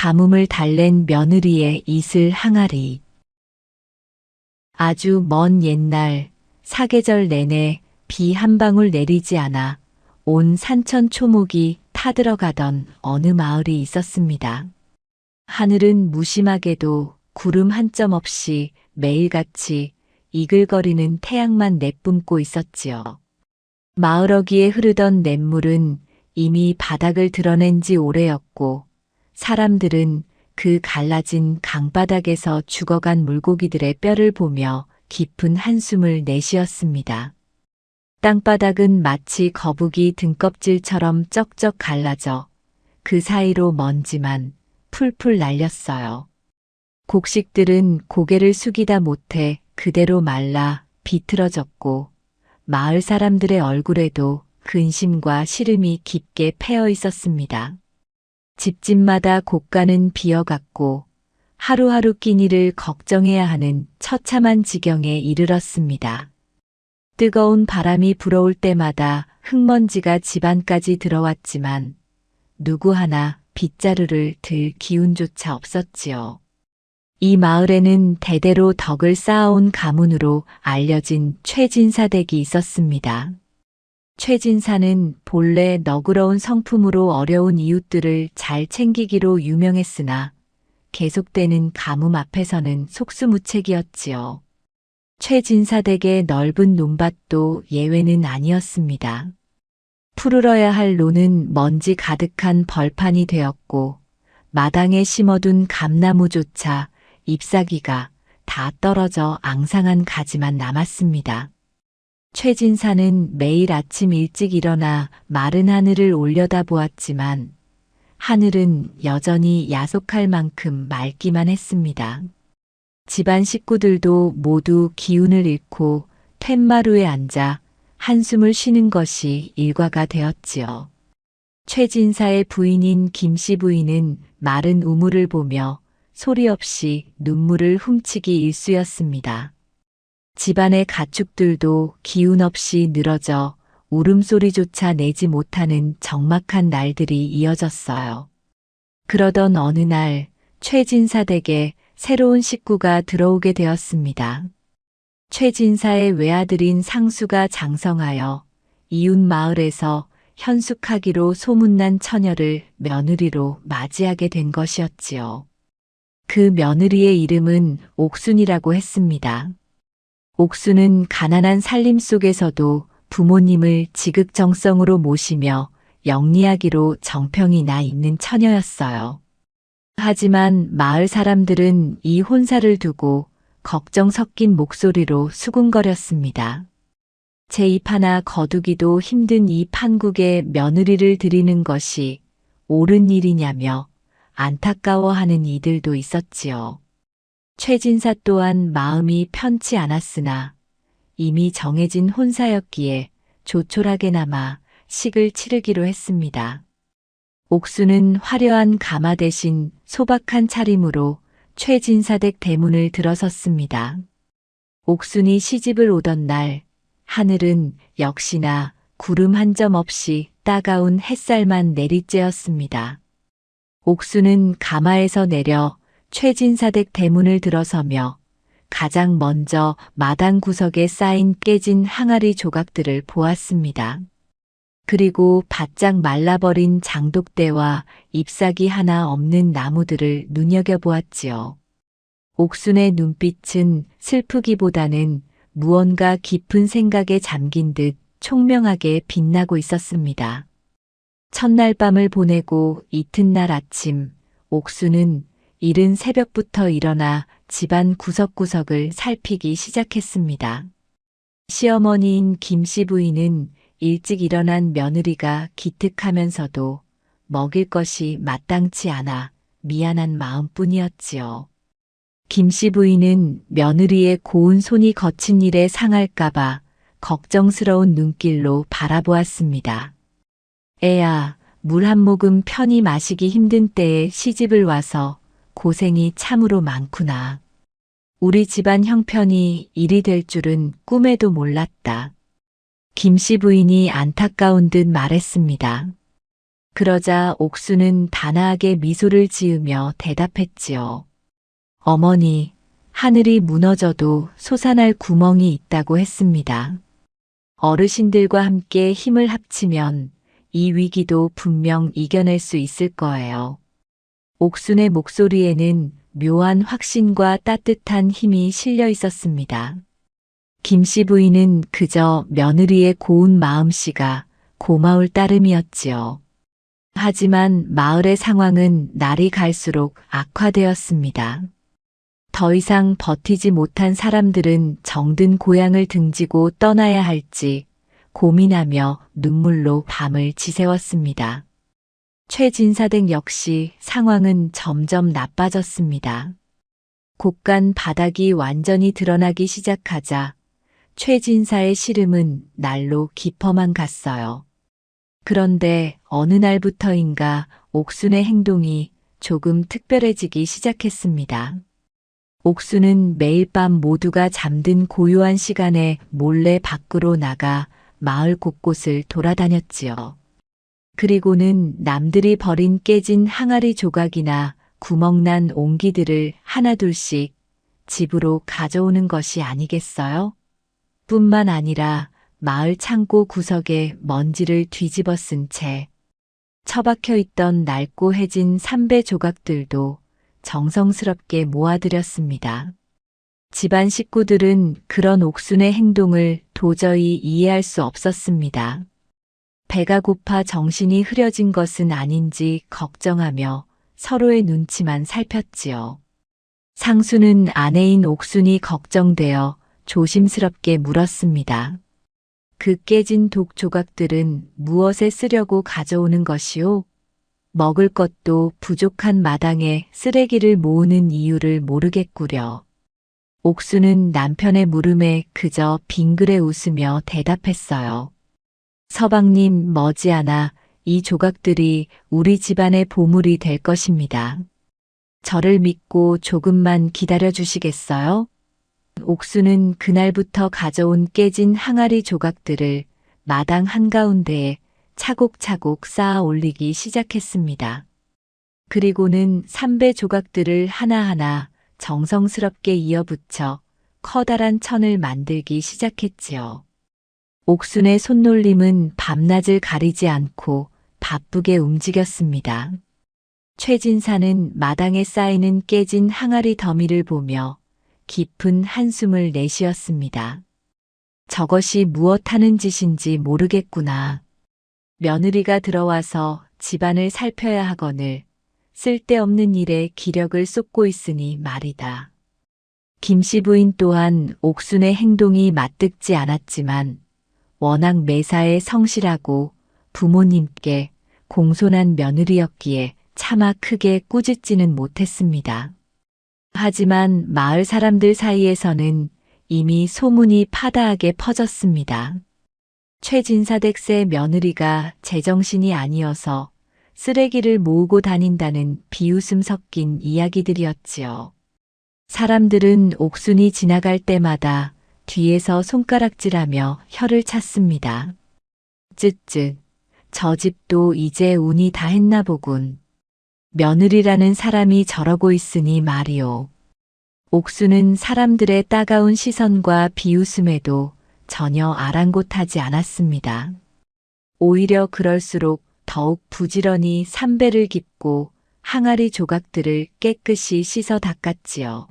가뭄을 달랜 며느리의 이슬 항아리. 아주 먼 옛날 사계절 내내 비 한 방울 내리지 않아 온 산천 초목이 타들어가던 어느 마을이 있었습니다. 하늘은 무심하게도 구름 한 점 없이 매일같이 이글거리는 태양만 내뿜고 있었지요. 마을 어귀에 흐르던 냇물은 이미 바닥을 드러낸 지 오래였고 사람들은 그 갈라진 강바닥에서 죽어간 물고기들의 뼈를 보며 깊은 한숨을 내쉬었습니다. 땅바닥은 마치 거북이 등껍질처럼 쩍쩍 갈라져 그 사이로 먼지만 풀풀 날렸어요. 곡식들은 고개를 숙이다 못해 그대로 말라 비틀어졌고 마을 사람들의 얼굴에도 근심과 시름이 깊게 패어 있었습니다. 집집마다 곳간은 비어갔고 하루하루 끼니를 걱정해야 하는 처참한 지경에 이르렀습니다. 뜨거운 바람이 불어올 때마다 흙먼지가 집안까지 들어왔지만 누구 하나 빗자루를 들 기운조차 없었지요. 이 마을에는 대대로 덕을 쌓아온 가문으로 알려진 최진사 댁이 있었습니다. 최진사는 본래 너그러운 성품으로 어려운 이웃들을 잘 챙기기로 유명했으나 계속되는 가뭄 앞에서는 속수무책이었지요. 최진사 댁의 넓은 논밭도 예외는 아니었습니다. 푸르러야 할 논은 먼지 가득한 벌판이 되었고 마당에 심어둔 감나무조차 잎사귀가 다 떨어져 앙상한 가지만 남았습니다. 최진사는 매일 아침 일찍 일어나 마른 하늘을 올려다보았지만 하늘은 여전히 야속할 만큼 맑기만 했습니다. 집안 식구들도 모두 기운을 잃고 툇마루에 앉아 한숨을 쉬는 것이 일과가 되었지요. 최진사의 부인인 김씨 부인은 마른 우물을 보며 소리 없이 눈물을 훔치기 일쑤였습니다. 집안의 가축들도 기운 없이 늘어져 울음소리조차 내지 못하는 적막한 날들이 이어졌어요. 그러던 어느 날 최진사 댁에 새로운 식구가 들어오게 되었습니다. 최진사의 외아들인 상수가 장성하여 이웃 마을에서 현숙하기로 소문난 처녀를 며느리로 맞이하게 된 것이었지요. 그 며느리의 이름은 옥순이라고 했습니다. 옥순은 가난한 살림 속에서도 부모님을 지극정성으로 모시며 영리하기로 정평이 나 있는 처녀였어요. 하지만 마을 사람들은 이 혼사를 두고 걱정 섞인 목소리로 수군거렸습니다. 제 입 하나 거두기도 힘든 이 판국에 며느리를 드리는 것이 옳은 일이냐며 안타까워하는 이들도 있었지요. 최진사 또한 마음이 편치 않았으나 이미 정해진 혼사였기에 조촐하게나마 식을 치르기로 했습니다. 옥수는 화려한 가마 대신 소박한 차림으로 최진사 댁 대문을 들어섰습니다. 옥순이 시집을 오던 날 하늘은 역시나 구름 한 점 없이 따가운 햇살만 내리쬐었습니다. 옥순은 가마에서 내려 최진사 댁 대문을 들어서며 가장 먼저 마당 구석에 쌓인 깨진 항아리 조각들을 보았습니다. 그리고 바짝 말라버린 장독대와 잎사귀 하나 없는 나무들을 눈여겨보았지요. 옥순의 눈빛은 슬프기보다는 무언가 깊은 생각에 잠긴 듯 총명하게 빛나고 있었습니다. 첫날 밤을 보내고 이튿날 아침 옥순은 이른 새벽부터 일어나 집안 구석구석을 살피기 시작했습니다. 시어머니인 김씨 부인은 일찍 일어난 며느리가 기특하면서도 먹일 것이 마땅치 않아 미안한 마음뿐이었지요. 김씨 부인은 며느리의 고운 손이 거친 일에 상할까봐 걱정스러운 눈길로 바라보았습니다. 애야, 물 한 모금 편히 마시기 힘든 때에 시집을 와서 고생이 참으로 많구나. 우리 집안 형편이 일이 될 줄은 꿈에도 몰랐다. 김씨 부인이 안타까운 듯 말했습니다. 그러자 옥수는 단아하게 미소를 지으며 대답했지요. 어머니, 하늘이 무너져도 솟아날 구멍이 있다고 했습니다. 어르신들과 함께 힘을 합치면 이 위기도 분명 이겨낼 수 있을 거예요. 옥순의 목소리에는 묘한 확신과 따뜻한 힘이 실려 있었습니다. 김씨 부인은 그저 며느리의 고운 마음씨가 고마울 따름이었지요. 하지만 마을의 상황은 날이 갈수록 악화되었습니다. 더 이상 버티지 못한 사람들은 정든 고향을 등지고 떠나야 할지 고민하며 눈물로 밤을 지새웠습니다. 최진사댁 역시 상황은 점점 나빠졌습니다. 곳간 바닥이 완전히 드러나기 시작하자 최진사의 시름은 날로 깊어만 갔어요. 그런데 어느 날부터인가 옥순의 행동이 조금 특별해지기 시작했습니다. 옥순은 매일 밤 모두가 잠든 고요한 시간에 몰래 밖으로 나가 마을 곳곳을 돌아다녔지요. 그리고는 남들이 버린 깨진 항아리 조각이나 구멍난 옹기들을 하나둘씩 집으로 가져오는 것이 아니겠어요? 뿐만 아니라 마을 창고 구석에 먼지를 뒤집어 쓴 채 처박혀 있던 낡고 해진 삼배 조각들도 정성스럽게 모아들였습니다. 집안 식구들은 그런 옥순의 행동을 도저히 이해할 수 없었습니다. 배가 고파 정신이 흐려진 것은 아닌지 걱정하며 서로의 눈치만 살폈지요. 상수는 아내인 옥순이 걱정되어 조심스럽게 물었습니다. 그 깨진 독 조각들은 무엇에 쓰려고 가져오는 것이오? 먹을 것도 부족한 마당에 쓰레기를 모으는 이유를 모르겠구려. 옥수는 남편의 물음에 그저 빙그레 웃으며 대답했어요. 서방님 머지않아 이 조각들이 우리 집안의 보물이 될 것입니다. 저를 믿고 조금만 기다려 주시겠어요? 옥수는 그날부터 가져온 깨진 항아리 조각들을 마당 한가운데에 차곡차곡 쌓아 올리기 시작했습니다. 그리고는 삼배 조각들을 하나하나 정성스럽게 이어붙여 커다란 천을 만들기 시작했지요. 옥순의 손놀림은 밤낮을 가리지 않고 바쁘게 움직였습니다. 최진사는 마당에 쌓이는 깨진 항아리 더미를 보며 깊은 한숨을 내쉬었습니다. 저것이 무엇 하는 짓인지 모르겠구나. 며느리가 들어와서 집안을 살펴야 하거늘 쓸데없는 일에 기력을 쏟고 있으니 말이다. 김씨 부인 또한 옥순의 행동이 맞듣지 않았지만 워낙 매사에 성실하고 부모님께 공손한 며느리였기에 차마 크게 꾸짖지는 못했습니다. 하지만 마을 사람들 사이에서는 이미 소문이 파다하게 퍼졌습니다. 최진사댁세 며느리가 제정신이 아니어서 쓰레기를 모으고 다닌다는 비웃음 섞인 이야기들이었지요. 사람들은 옥순이 지나갈 때마다 뒤에서 손가락질하며 혀를 찼습니다. 쯧쯧, 저 집도 이제 운이 다 했나 보군. 며느리라는 사람이 저러고 있으니 말이오. 옥수는 사람들의 따가운 시선과 비웃음에도 전혀 아랑곳하지 않았습니다. 오히려 그럴수록 더욱 부지런히 삼배를 깁고 항아리 조각들을 깨끗이 씻어 닦았지요.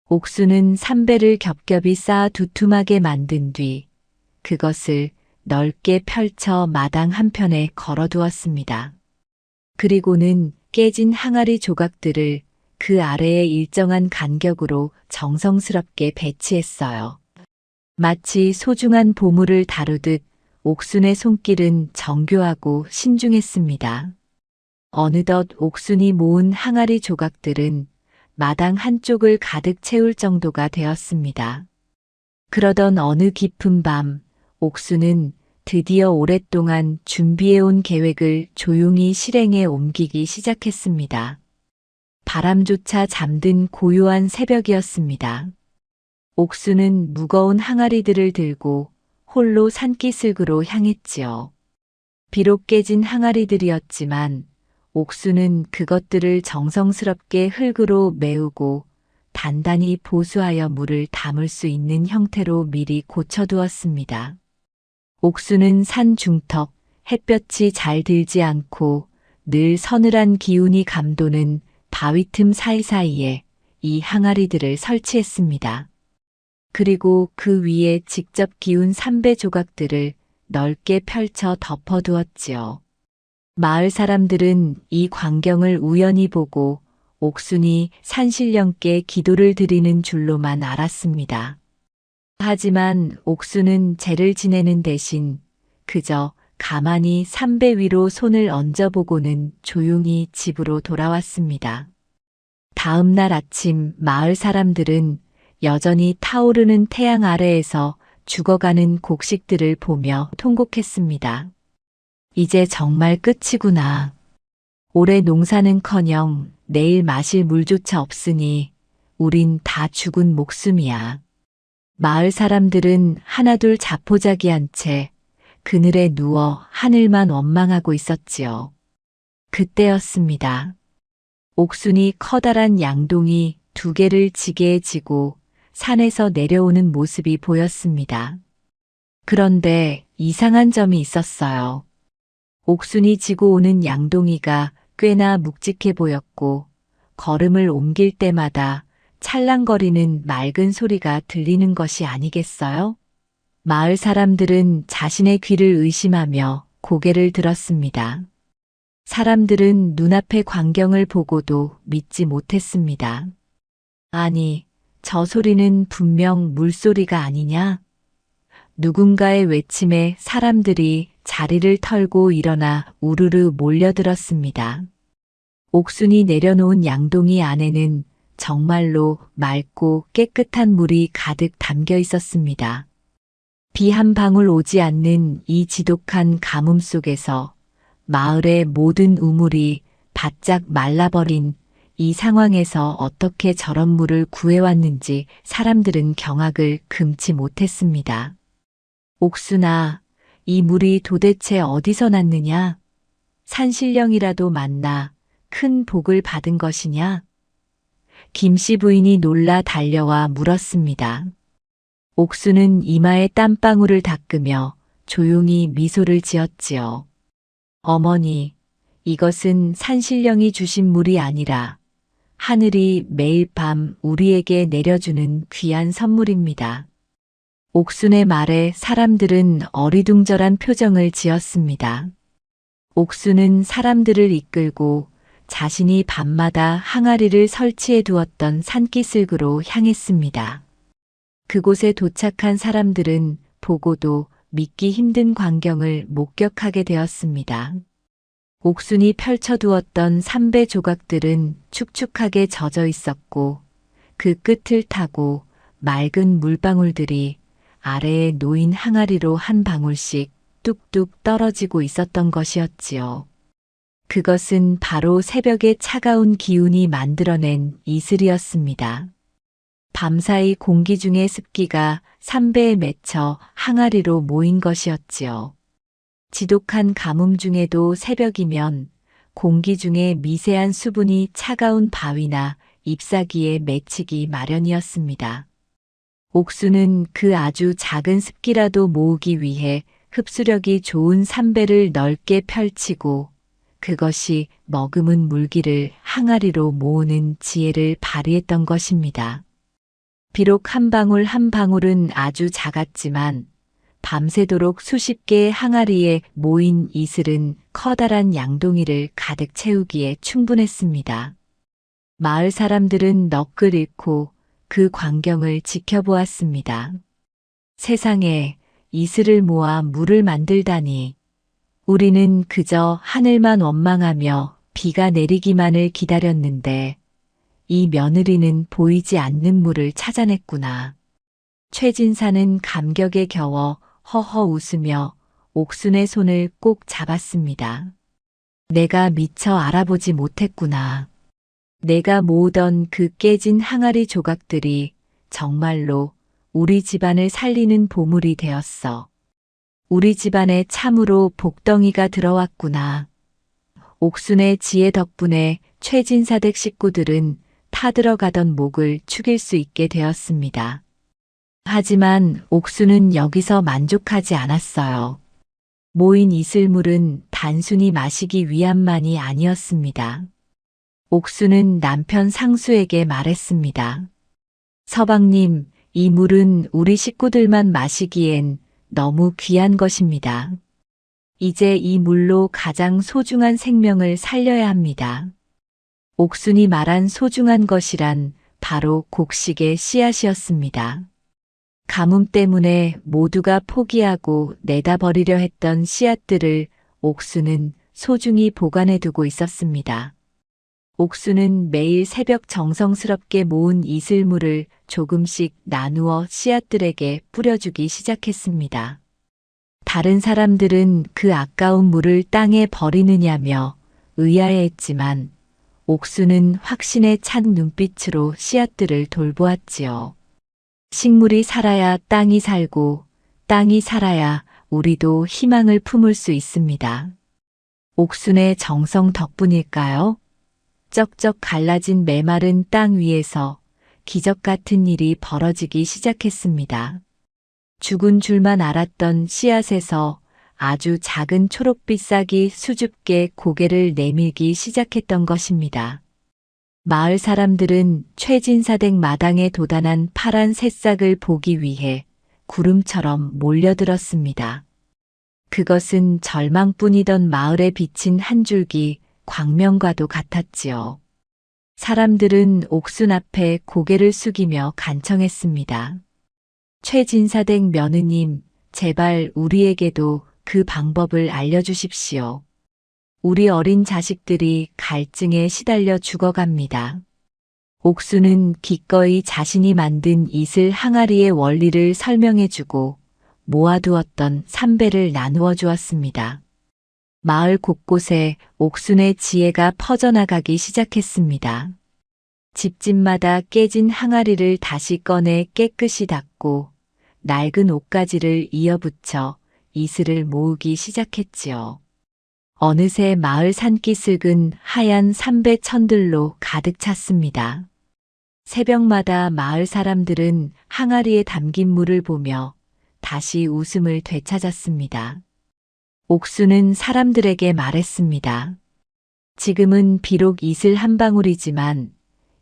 옥수는 삼배를 겹겹이 쌓아 두툼하게 만든 뒤 그것을 넓게 펼쳐 마당 한편에 걸어두었습니다. 그리고는 깨진 항아리 조각들을 그 아래에 일정한 간격으로 정성스럽게 배치했어요. 마치 소중한 보물을 다루듯 옥순의 손길은 정교하고 신중했습니다. 어느덧 옥순이 모은 항아리 조각들은 마당 한쪽을 가득 채울 정도가 되었습니다. 그러던 어느 깊은 밤, 옥순은 드디어 오랫동안 준비해온 계획을 조용히 실행에 옮기기 시작했습니다. 바람조차 잠든 고요한 새벽이었습니다. 옥수는 무거운 항아리들을 들고 홀로 산기슭으로 향했지요. 비록 깨진 항아리들이었지만 옥수는 그것들을 정성스럽게 흙으로 메우고 단단히 보수하여 물을 담을 수 있는 형태로 미리 고쳐두었습니다. 옥수는 산 중턱, 햇볕이 잘 들지 않고 늘 서늘한 기운이 감도는 바위 틈 사이사이에 이 항아리들을 설치했습니다. 그리고 그 위에 직접 기운 삼배 조각들을 넓게 펼쳐 덮어두었지요. 마을 사람들은 이 광경을 우연히 보고 옥순이 산신령께 기도를 드리는 줄로만 알았습니다. 하지만 옥순은 제를 지내는 대신 그저 가만히 삼배 위로 손을 얹어보고는 조용히 집으로 돌아왔습니다. 다음 날 아침 마을 사람들은 여전히 타오르는 태양 아래에서 죽어가는 곡식들을 보며 통곡했습니다. 이제 정말 끝이구나. 올해 농사는커녕 내일 마실 물조차 없으니 우린 다 죽은 목숨이야. 마을 사람들은 하나둘 자포자기한 채 그늘에 누워 하늘만 원망하고 있었지요. 그때였습니다. 옥순이 커다란 양동이 2개를 지게에 지고 산에서 내려오는 모습이 보였습니다. 그런데 이상한 점이 있었어요. 옥순이 지고 오는 양동이가 꽤나 묵직해 보였고 걸음을 옮길 때마다 찰랑거리는 맑은 소리가 들리는 것이 아니겠어요? 마을 사람들은 자신의 귀를 의심하며 고개를 들었습니다. 사람들은 눈앞의 광경을 보고도 믿지 못했습니다. 아니, 저 소리는 분명 물소리가 아니냐? 누군가의 외침에 사람들이 자리를 털고 일어나 우르르 몰려들었습니다. 옥순이 내려놓은 양동이 안에는 정말로 맑고 깨끗한 물이 가득 담겨 있었습니다. 비 한 방울 오지 않는 이 지독한 가뭄 속에서 마을의 모든 우물이 바짝 말라버린 이 상황에서 어떻게 저런 물을 구해왔는지 사람들은 경악을 금치 못했습니다. 옥순아, 이 물이 도대체 어디서 났느냐? 산신령이라도 만나 큰 복을 받은 것이냐? 김씨 부인이 놀라 달려와 물었습니다. 옥순은 이마에 땀방울을 닦으며 조용히 미소를 지었지요. 어머니, 이것은 산신령이 주신 물이 아니라 하늘이 매일 밤 우리에게 내려주는 귀한 선물입니다. 옥순의 말에 사람들은 어리둥절한 표정을 지었습니다. 옥순은 사람들을 이끌고 자신이 밤마다 항아리를 설치해 두었던 산기슭으로 향했습니다. 그곳에 도착한 사람들은 보고도 믿기 힘든 광경을 목격하게 되었습니다. 옥순이 펼쳐두었던 삼배 조각들은 축축하게 젖어 있었고 그 끝을 타고 맑은 물방울들이 아래에 놓인 항아리로 한 방울씩 뚝뚝 떨어지고 있었던 것이었지요. 그것은 바로 새벽의 차가운 기운이 만들어낸 이슬이었습니다. 밤사이 공기 중의 습기가 삼배에 맺혀 항아리로 모인 것이었지요. 지독한 가뭄 중에도 새벽이면 공기 중에 미세한 수분이 차가운 바위나 잎사귀에 맺히기 마련이었습니다. 옥수는 그 아주 작은 습기라도 모으기 위해 흡수력이 좋은 삼배를 넓게 펼치고 그것이 머금은 물기를 항아리로 모으는 지혜를 발휘했던 것입니다. 비록 한 방울 한 방울은 아주 작았지만 밤새도록 수십 개의 항아리에 모인 이슬은 커다란 양동이를 가득 채우기에 충분했습니다. 마을 사람들은 넋을 잃고 그 광경을 지켜보았습니다. 세상에 이슬을 모아 물을 만들다니. 우리는 그저 하늘만 원망하며 비가 내리기만을 기다렸는데 이 며느리는 보이지 않는 물을 찾아냈구나. 최진사는 감격에 겨워 허허 웃으며 옥순의 손을 꼭 잡았습니다. 내가 미처 알아보지 못했구나. 내가 모으던 그 깨진 항아리 조각들이 정말로 우리 집안을 살리는 보물이 되었어. 우리 집안에 참으로 복덩이가 들어왔구나. 옥순의 지혜 덕분에 최진사댁 식구들은 타들어가던 목을 축일 수 있게 되었습니다. 하지만 옥순은 여기서 만족하지 않았어요. 모인 이슬물은 단순히 마시기 위함만이 아니었습니다. 옥순은 남편 상수에게 말했습니다. 서방님, 이 물은 우리 식구들만 마시기엔 너무 귀한 것입니다. 이제 이 물로 가장 소중한 생명을 살려야 합니다. 옥순이 말한 소중한 것이란 바로 곡식의 씨앗이었습니다. 가뭄 때문에 모두가 포기하고 내다 버리려 했던 씨앗들을 옥순은 소중히 보관해 두고 있었습니다. 옥순은 매일 새벽 정성스럽게 모은 이슬물을 조금씩 나누어 씨앗들에게 뿌려주기 시작했습니다. 다른 사람들은 그 아까운 물을 땅에 버리느냐며 의아해했지만 옥순은 확신에 찬 눈빛으로 씨앗들을 돌보았지요. 식물이 살아야 땅이 살고 땅이 살아야 우리도 희망을 품을 수 있습니다. 옥순의 정성 덕분일까요? 쩍쩍 갈라진 메마른 땅 위에서 기적 같은 일이 벌어지기 시작했습니다. 죽은 줄만 알았던 씨앗에서 아주 작은 초록빛 싹이 수줍게 고개를 내밀기 시작했던 것입니다. 마을 사람들은 최진사댁 마당에 돋아난 파란 새싹을 보기 위해 구름처럼 몰려들었습니다. 그것은 절망뿐이던 마을에 비친 한 줄기 광명과도 같았지요. 사람들은 옥순 앞에 고개를 숙이며 간청했습니다. 최진사댁 며느님, 제발 우리에게도 그 방법을 알려주십시오. 우리 어린 자식들이 갈증에 시달려 죽어갑니다. 옥순은 기꺼이 자신이 만든 이슬 항아리의 원리를 설명해주고 모아두었던 삼배를 나누어 주었습니다. 마을 곳곳에 옥순의 지혜가 퍼져나가기 시작했습니다. 집집마다 깨진 항아리를 다시 꺼내 깨끗이 닦고 낡은 옷가지를 이어붙여 이슬을 모으기 시작했지요. 어느새 마을 산기슭은 하얀 삼배 천들로 가득 찼습니다. 새벽마다 마을 사람들은 항아리에 담긴 물을 보며 다시 웃음을 되찾았습니다. 옥순은 사람들에게 말했습니다. 지금은 비록 이슬 한 방울이지만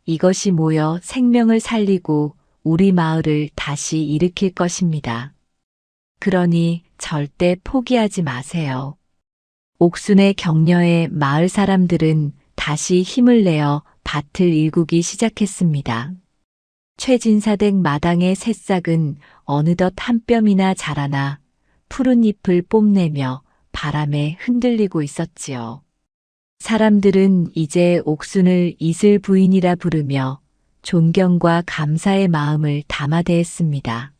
이것이 모여 생명을 살리고 우리 마을을 다시 일으킬 것입니다. 그러니 절대 포기하지 마세요. 옥순의 격려에 마을 사람들은 다시 힘을 내어 밭을 일구기 시작했습니다. 최진사댁 마당의 새싹은 어느덧 한 뼘이나 자라나 푸른 잎을 뽐내며 바람에 흔들리고 있었지요. 사람들은 이제 옥순을 이슬 부인이라 부르며 존경과 감사의 마음을 담아대했습니다.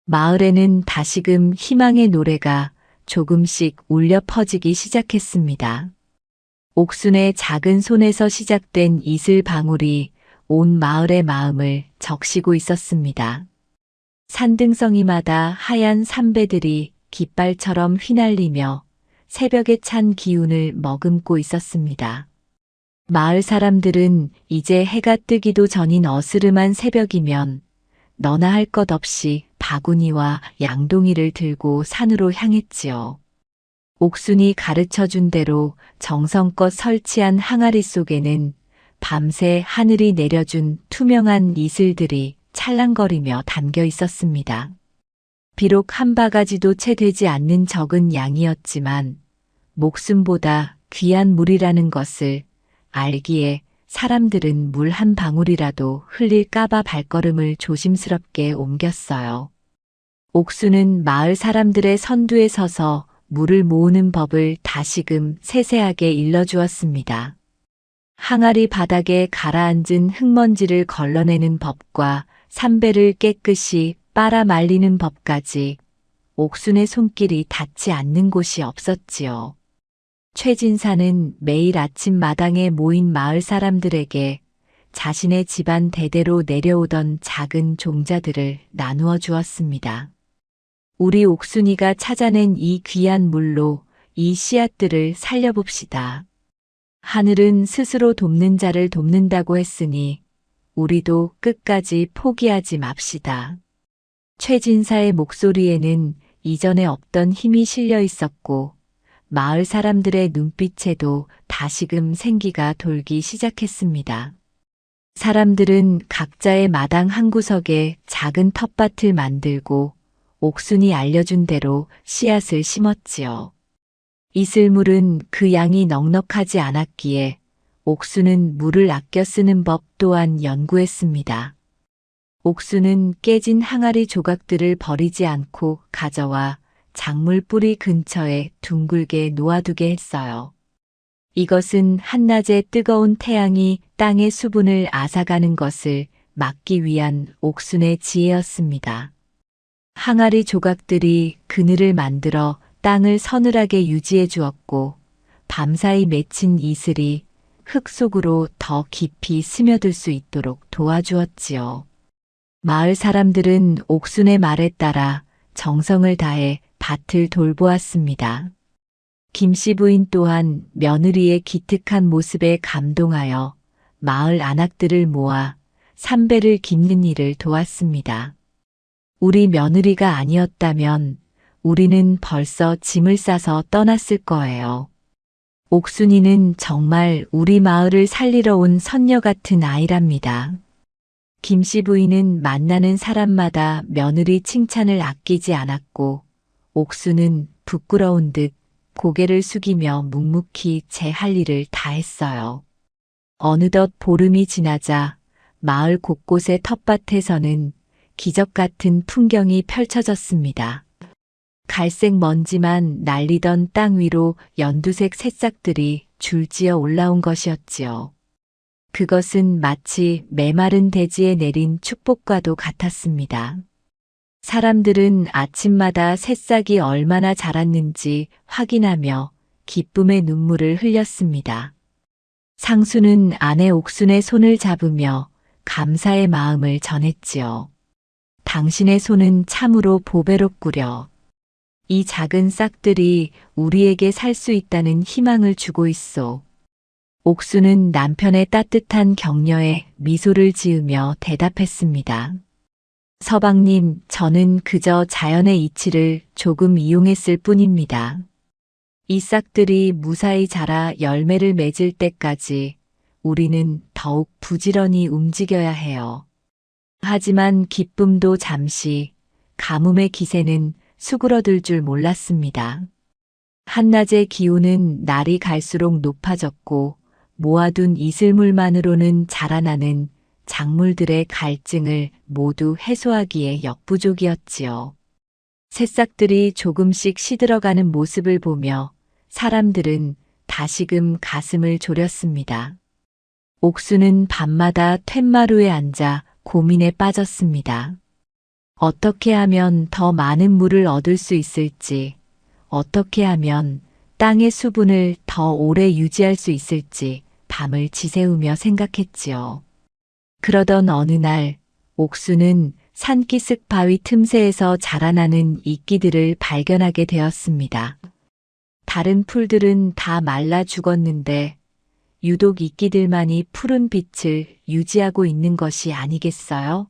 마을에는 다시금 희망의 노래가 조금씩 울려 퍼지기 시작했습니다. 옥순의 작은 손에서 시작된 이슬 방울이 온 마을의 마음을 적시고 있었습니다. 산등성이마다 하얀 삼배들이 깃발처럼 휘날리며 새벽에 찬 기운을 머금고 있었습니다. 마을 사람들은 이제 해가 뜨기도 전인 어스름한 새벽이면 너나 할 것 없이 바구니와 양동이를 들고 산으로 향했지요. 옥순이 가르쳐준 대로 정성껏 설치한 항아리 속에는 밤새 하늘이 내려준 투명한 이슬들이 찰랑거리며 담겨 있었습니다. 비록 한 바가지도 채 되지 않는 적은 양이었지만 목숨보다 귀한 물이라는 것을 알기에 사람들은 물 한 방울이라도 흘릴까봐 발걸음을 조심스럽게 옮겼어요. 옥순은 마을 사람들의 선두에 서서 물을 모으는 법을 다시금 세세하게 일러주었습니다. 항아리 바닥에 가라앉은 흙먼지를 걸러내는 법과 삼배를 깨끗이 빨아 말리는 법까지 옥순의 손길이 닿지 않는 곳이 없었지요. 최진사는 매일 아침 마당에 모인 마을 사람들에게 자신의 집안 대대로 내려오던 작은 종자들을 나누어 주었습니다. 우리 옥순이가 찾아낸 이 귀한 물로 이 씨앗들을 살려봅시다. 하늘은 스스로 돕는 자를 돕는다고 했으니 우리도 끝까지 포기하지 맙시다. 최진사의 목소리에는 이전에 없던 힘이 실려 있었고 마을 사람들의 눈빛에도 다시금 생기가 돌기 시작했습니다. 사람들은 각자의 마당 한 구석에 작은 텃밭을 만들고 옥순이 알려준 대로 씨앗을 심었지요. 이슬물은 그 양이 넉넉하지 않았기에 옥수는 물을 아껴 쓰는 법 또한 연구했습니다. 옥수는 깨진 항아리 조각들을 버리지 않고 가져와 작물 뿌리 근처에 둥글게 놓아두게 했어요. 이것은 한낮의 뜨거운 태양이 땅의 수분을 앗아가는 것을 막기 위한 옥순의 지혜였습니다. 항아리 조각들이 그늘을 만들어 땅을 서늘하게 유지해 주었고 밤사이 맺힌 이슬이 흙 속으로 더 깊이 스며들 수 있도록 도와주었지요. 마을 사람들은 옥순의 말에 따라 정성을 다해 밭을 돌보았습니다. 김씨 부인 또한 며느리의 기특한 모습에 감동하여 마을 안악들을 모아 삼배를 깁는 일을 도왔습니다. 우리 며느리가 아니었다면 우리는 벌써 짐을 싸서 떠났을 거예요. 옥순이는 정말 우리 마을을 살리러 온 선녀 같은 아이랍니다. 김씨 부인은 만나는 사람마다 며느리 칭찬을 아끼지 않았고 옥순은 부끄러운 듯 고개를 숙이며 묵묵히 제 할 일을 다 했어요. 어느덧 보름이 지나자 마을 곳곳의 텃밭에서는 기적 같은 풍경이 펼쳐졌습니다. 갈색 먼지만 날리던 땅 위로 연두색 새싹들이 줄지어 올라온 것이었지요. 그것은 마치 메마른 대지에 내린 축복과도 같았습니다. 사람들은 아침마다 새싹이 얼마나 자랐는지 확인하며 기쁨의 눈물을 흘렸습니다. 상수는 아내 옥순의 손을 잡으며 감사의 마음을 전했지요. 당신의 손은 참으로 보배롭구려. 이 작은 싹들이 우리에게 살 수 있다는 희망을 주고 있소. 옥수는 남편의 따뜻한 격려에 미소를 지으며 대답했습니다. 서방님, 저는 그저 자연의 이치를 조금 이용했을 뿐입니다. 이 싹들이 무사히 자라 열매를 맺을 때까지 우리는 더욱 부지런히 움직여야 해요. 하지만 기쁨도 잠시, 가뭄의 기세는 수그러들 줄 몰랐습니다. 한낮의 기온은 날이 갈수록 높아졌고 모아둔 이슬물만으로는 자라나는 작물들의 갈증을 모두 해소하기에 역부족이었지요. 새싹들이 조금씩 시들어가는 모습을 보며 사람들은 다시금 가슴을 졸였습니다. 옥수는 밤마다 툇마루에 앉아 고민에 빠졌습니다. 어떻게 하면 더 많은 물을 얻을 수 있을지, 어떻게 하면 땅의 수분을 더 오래 유지할 수 있을지 밤을 지새우며 생각했지요. 그러던 어느 날 옥수는 산기슭 바위 틈새에서 자라나는 이끼들을 발견하게 되었습니다. 다른 풀들은 다 말라 죽었는데 유독 이끼들만이 푸른 빛을 유지하고 있는 것이 아니겠어요?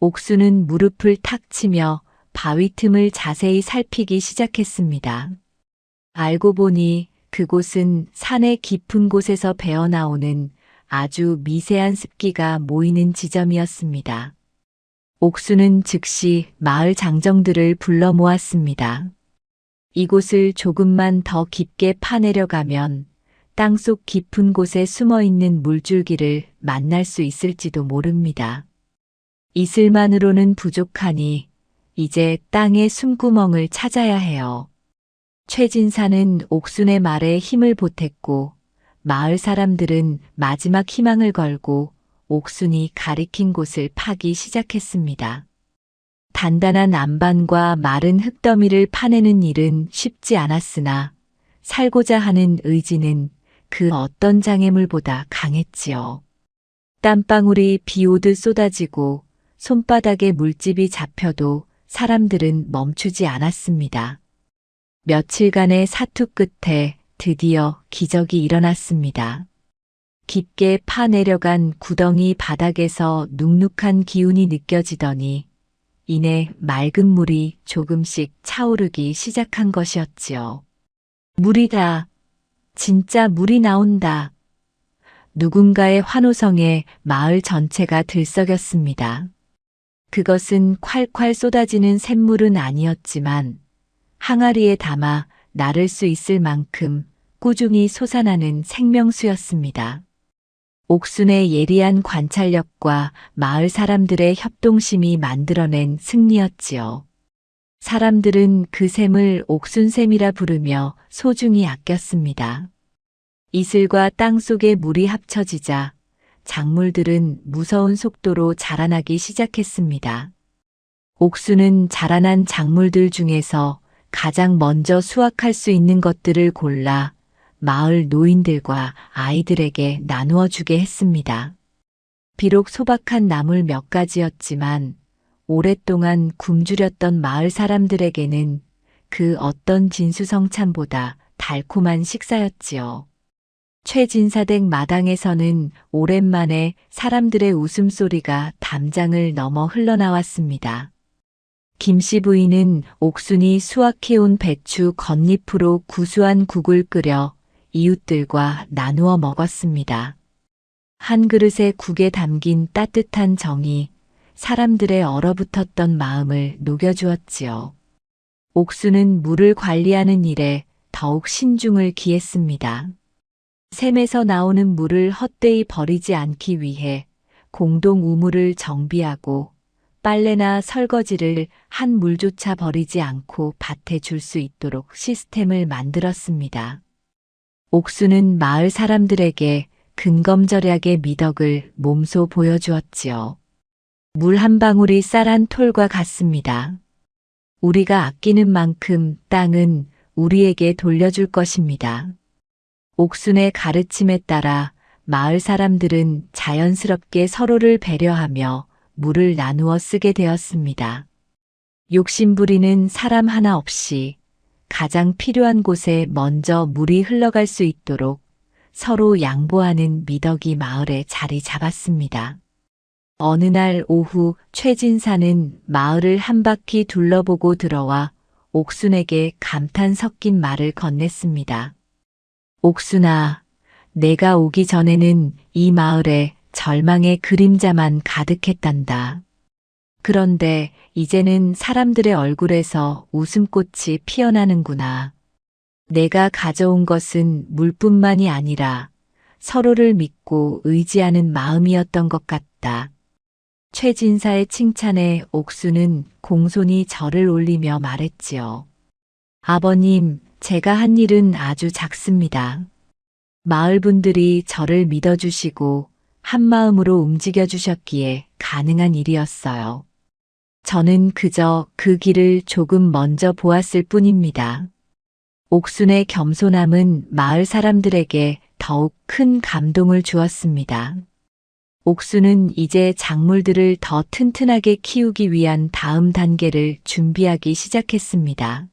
옥수는 무릎을 탁 치며 바위 틈을 자세히 살피기 시작했습니다. 알고 보니 그곳은 산의 깊은 곳에서 배어나오는 아주 미세한 습기가 모이는 지점이었습니다. 옥수는 즉시 마을 장정들을 불러 모았습니다. 이곳을 조금만 더 깊게 파내려가면 땅속 깊은 곳에 숨어있는 물줄기를 만날 수 있을지도 모릅니다. 이슬만으로는 부족하니 이제 땅의 숨구멍을 찾아야 해요. 최진사는 옥순의 말에 힘을 보탰고 마을 사람들은 마지막 희망을 걸고 옥순이 가리킨 곳을 파기 시작했습니다. 단단한 안반과 마른 흙더미를 파내는 일은 쉽지 않았으나 살고자 하는 의지는 그 어떤 장애물보다 강했지요. 땀방울이 비 오듯 쏟아지고 손바닥에 물집이 잡혀도 사람들은 멈추지 않았습니다. 며칠간의 사투 끝에 드디어 기적이 일어났습니다. 깊게 파내려간 구덩이 바닥에서 눅눅한 기운이 느껴지더니 이내 맑은 물이 조금씩 차오르기 시작한 것이었지요. 물이다. 진짜 물이 나온다. 누군가의 환호성에 마을 전체가 들썩였습니다. 그것은 콸콸 쏟아지는 샘물은 아니었지만 항아리에 담아 나를 수 있을 만큼 꾸준히 솟아나는 생명수였습니다. 옥순의 예리한 관찰력과 마을 사람들의 협동심이 만들어낸 승리였지요. 사람들은 그 샘을 옥순샘이라 부르며 소중히 아꼈습니다. 이슬과 땅 속의 물이 합쳐지자 작물들은 무서운 속도로 자라나기 시작했습니다. 옥수는 자라난 작물들 중에서 가장 먼저 수확할 수 있는 것들을 골라 마을 노인들과 아이들에게 나누어 주게 했습니다. 비록 소박한 나물 몇 가지였지만 오랫동안 굶주렸던 마을 사람들에게는 그 어떤 진수성찬보다 달콤한 식사였지요. 최진사댁 마당에서는 오랜만에 사람들의 웃음소리가 담장을 넘어 흘러나왔습니다. 김씨 부인은 옥순이 수확해온 배추 겉잎으로 구수한 국을 끓여 이웃들과 나누어 먹었습니다. 한 그릇의 국에 담긴 따뜻한 정이 사람들의 얼어붙었던 마음을 녹여주었지요. 옥순은 물을 관리하는 일에 더욱 신중을 기했습니다. 샘에서 나오는 물을 헛되이 버리지 않기 위해 공동 우물을 정비하고 빨래나 설거지를 한 물조차 버리지 않고 밭에 줄 수 있도록 시스템을 만들었습니다. 옥수는 마을 사람들에게 근검절약의 미덕을 몸소 보여주었지요. 물 한 방울이 쌀한 톨과 같습니다. 우리가 아끼는 만큼 땅은 우리에게 돌려줄 것입니다. 옥순의 가르침에 따라 마을 사람들은 자연스럽게 서로를 배려하며 물을 나누어 쓰게 되었습니다. 욕심부리는 사람 하나 없이 가장 필요한 곳에 먼저 물이 흘러갈 수 있도록 서로 양보하는 미덕이 마을에 자리 잡았습니다. 어느 날 오후 최진사는 마을을 한 바퀴 둘러보고 들어와 옥순에게 감탄 섞인 말을 건넸습니다. 옥순아, 내가 오기 전에는 이 마을에 절망의 그림자만 가득했단다. 그런데 이제는 사람들의 얼굴에서 웃음꽃이 피어나는구나. 내가 가져온 것은 물뿐만이 아니라 서로를 믿고 의지하는 마음이었던 것 같다. 최진사의 칭찬에 옥수는 공손히 절을 올리며 말했지요. 아버님, 제가 한 일은 아주 작습니다. 마을 분들이 저를 믿어주시고 한마음으로 움직여주셨기에 가능한 일이었어요. 저는 그저 그 길을 조금 먼저 보았을 뿐입니다. 옥순의 겸손함은 마을 사람들에게 더욱 큰 감동을 주었습니다. 옥순은 이제 작물들을 더 튼튼하게 키우기 위한 다음 단계를 준비하기 시작했습니다.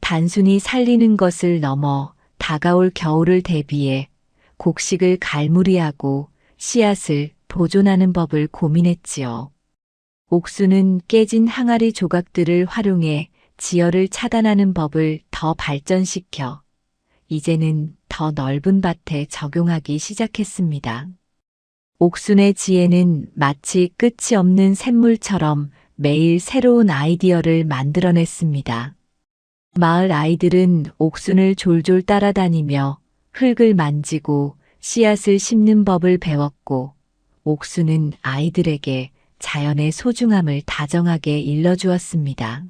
단순히 살리는 것을 넘어 다가올 겨울을 대비해 곡식을 갈무리하고 씨앗을 보존하는 법을 고민했지요. 옥수는 깨진 항아리 조각들을 활용해 지열을 차단하는 법을 더 발전시켜 이제는 더 넓은 밭에 적용하기 시작했습니다. 옥순의 지혜는 마치 끝이 없는 샘물처럼 매일 새로운 아이디어를 만들어냈습니다. 마을 아이들은 옥순을 졸졸 따라다니며 흙을 만지고 씨앗을 심는 법을 배웠고 옥순은 아이들에게 자연의 소중함을 다정하게 일러주었습니다.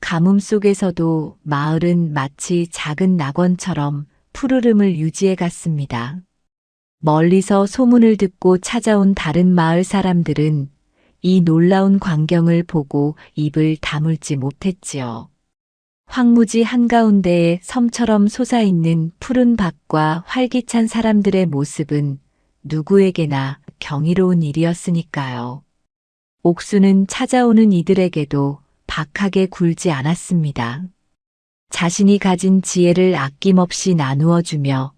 가뭄 속에서도 마을은 마치 작은 낙원처럼 푸르름을 유지해 갔습니다. 멀리서 소문을 듣고 찾아온 다른 마을 사람들은 이 놀라운 광경을 보고 입을 다물지 못했지요. 황무지 한가운데에 섬처럼 솟아있는 푸른 밭과 활기찬 사람들의 모습은 누구에게나 경이로운 일이었으니까요. 옥수는 찾아오는 이들에게도 박하게 굴지 않았습니다. 자신이 가진 지혜를 아낌없이 나누어 주며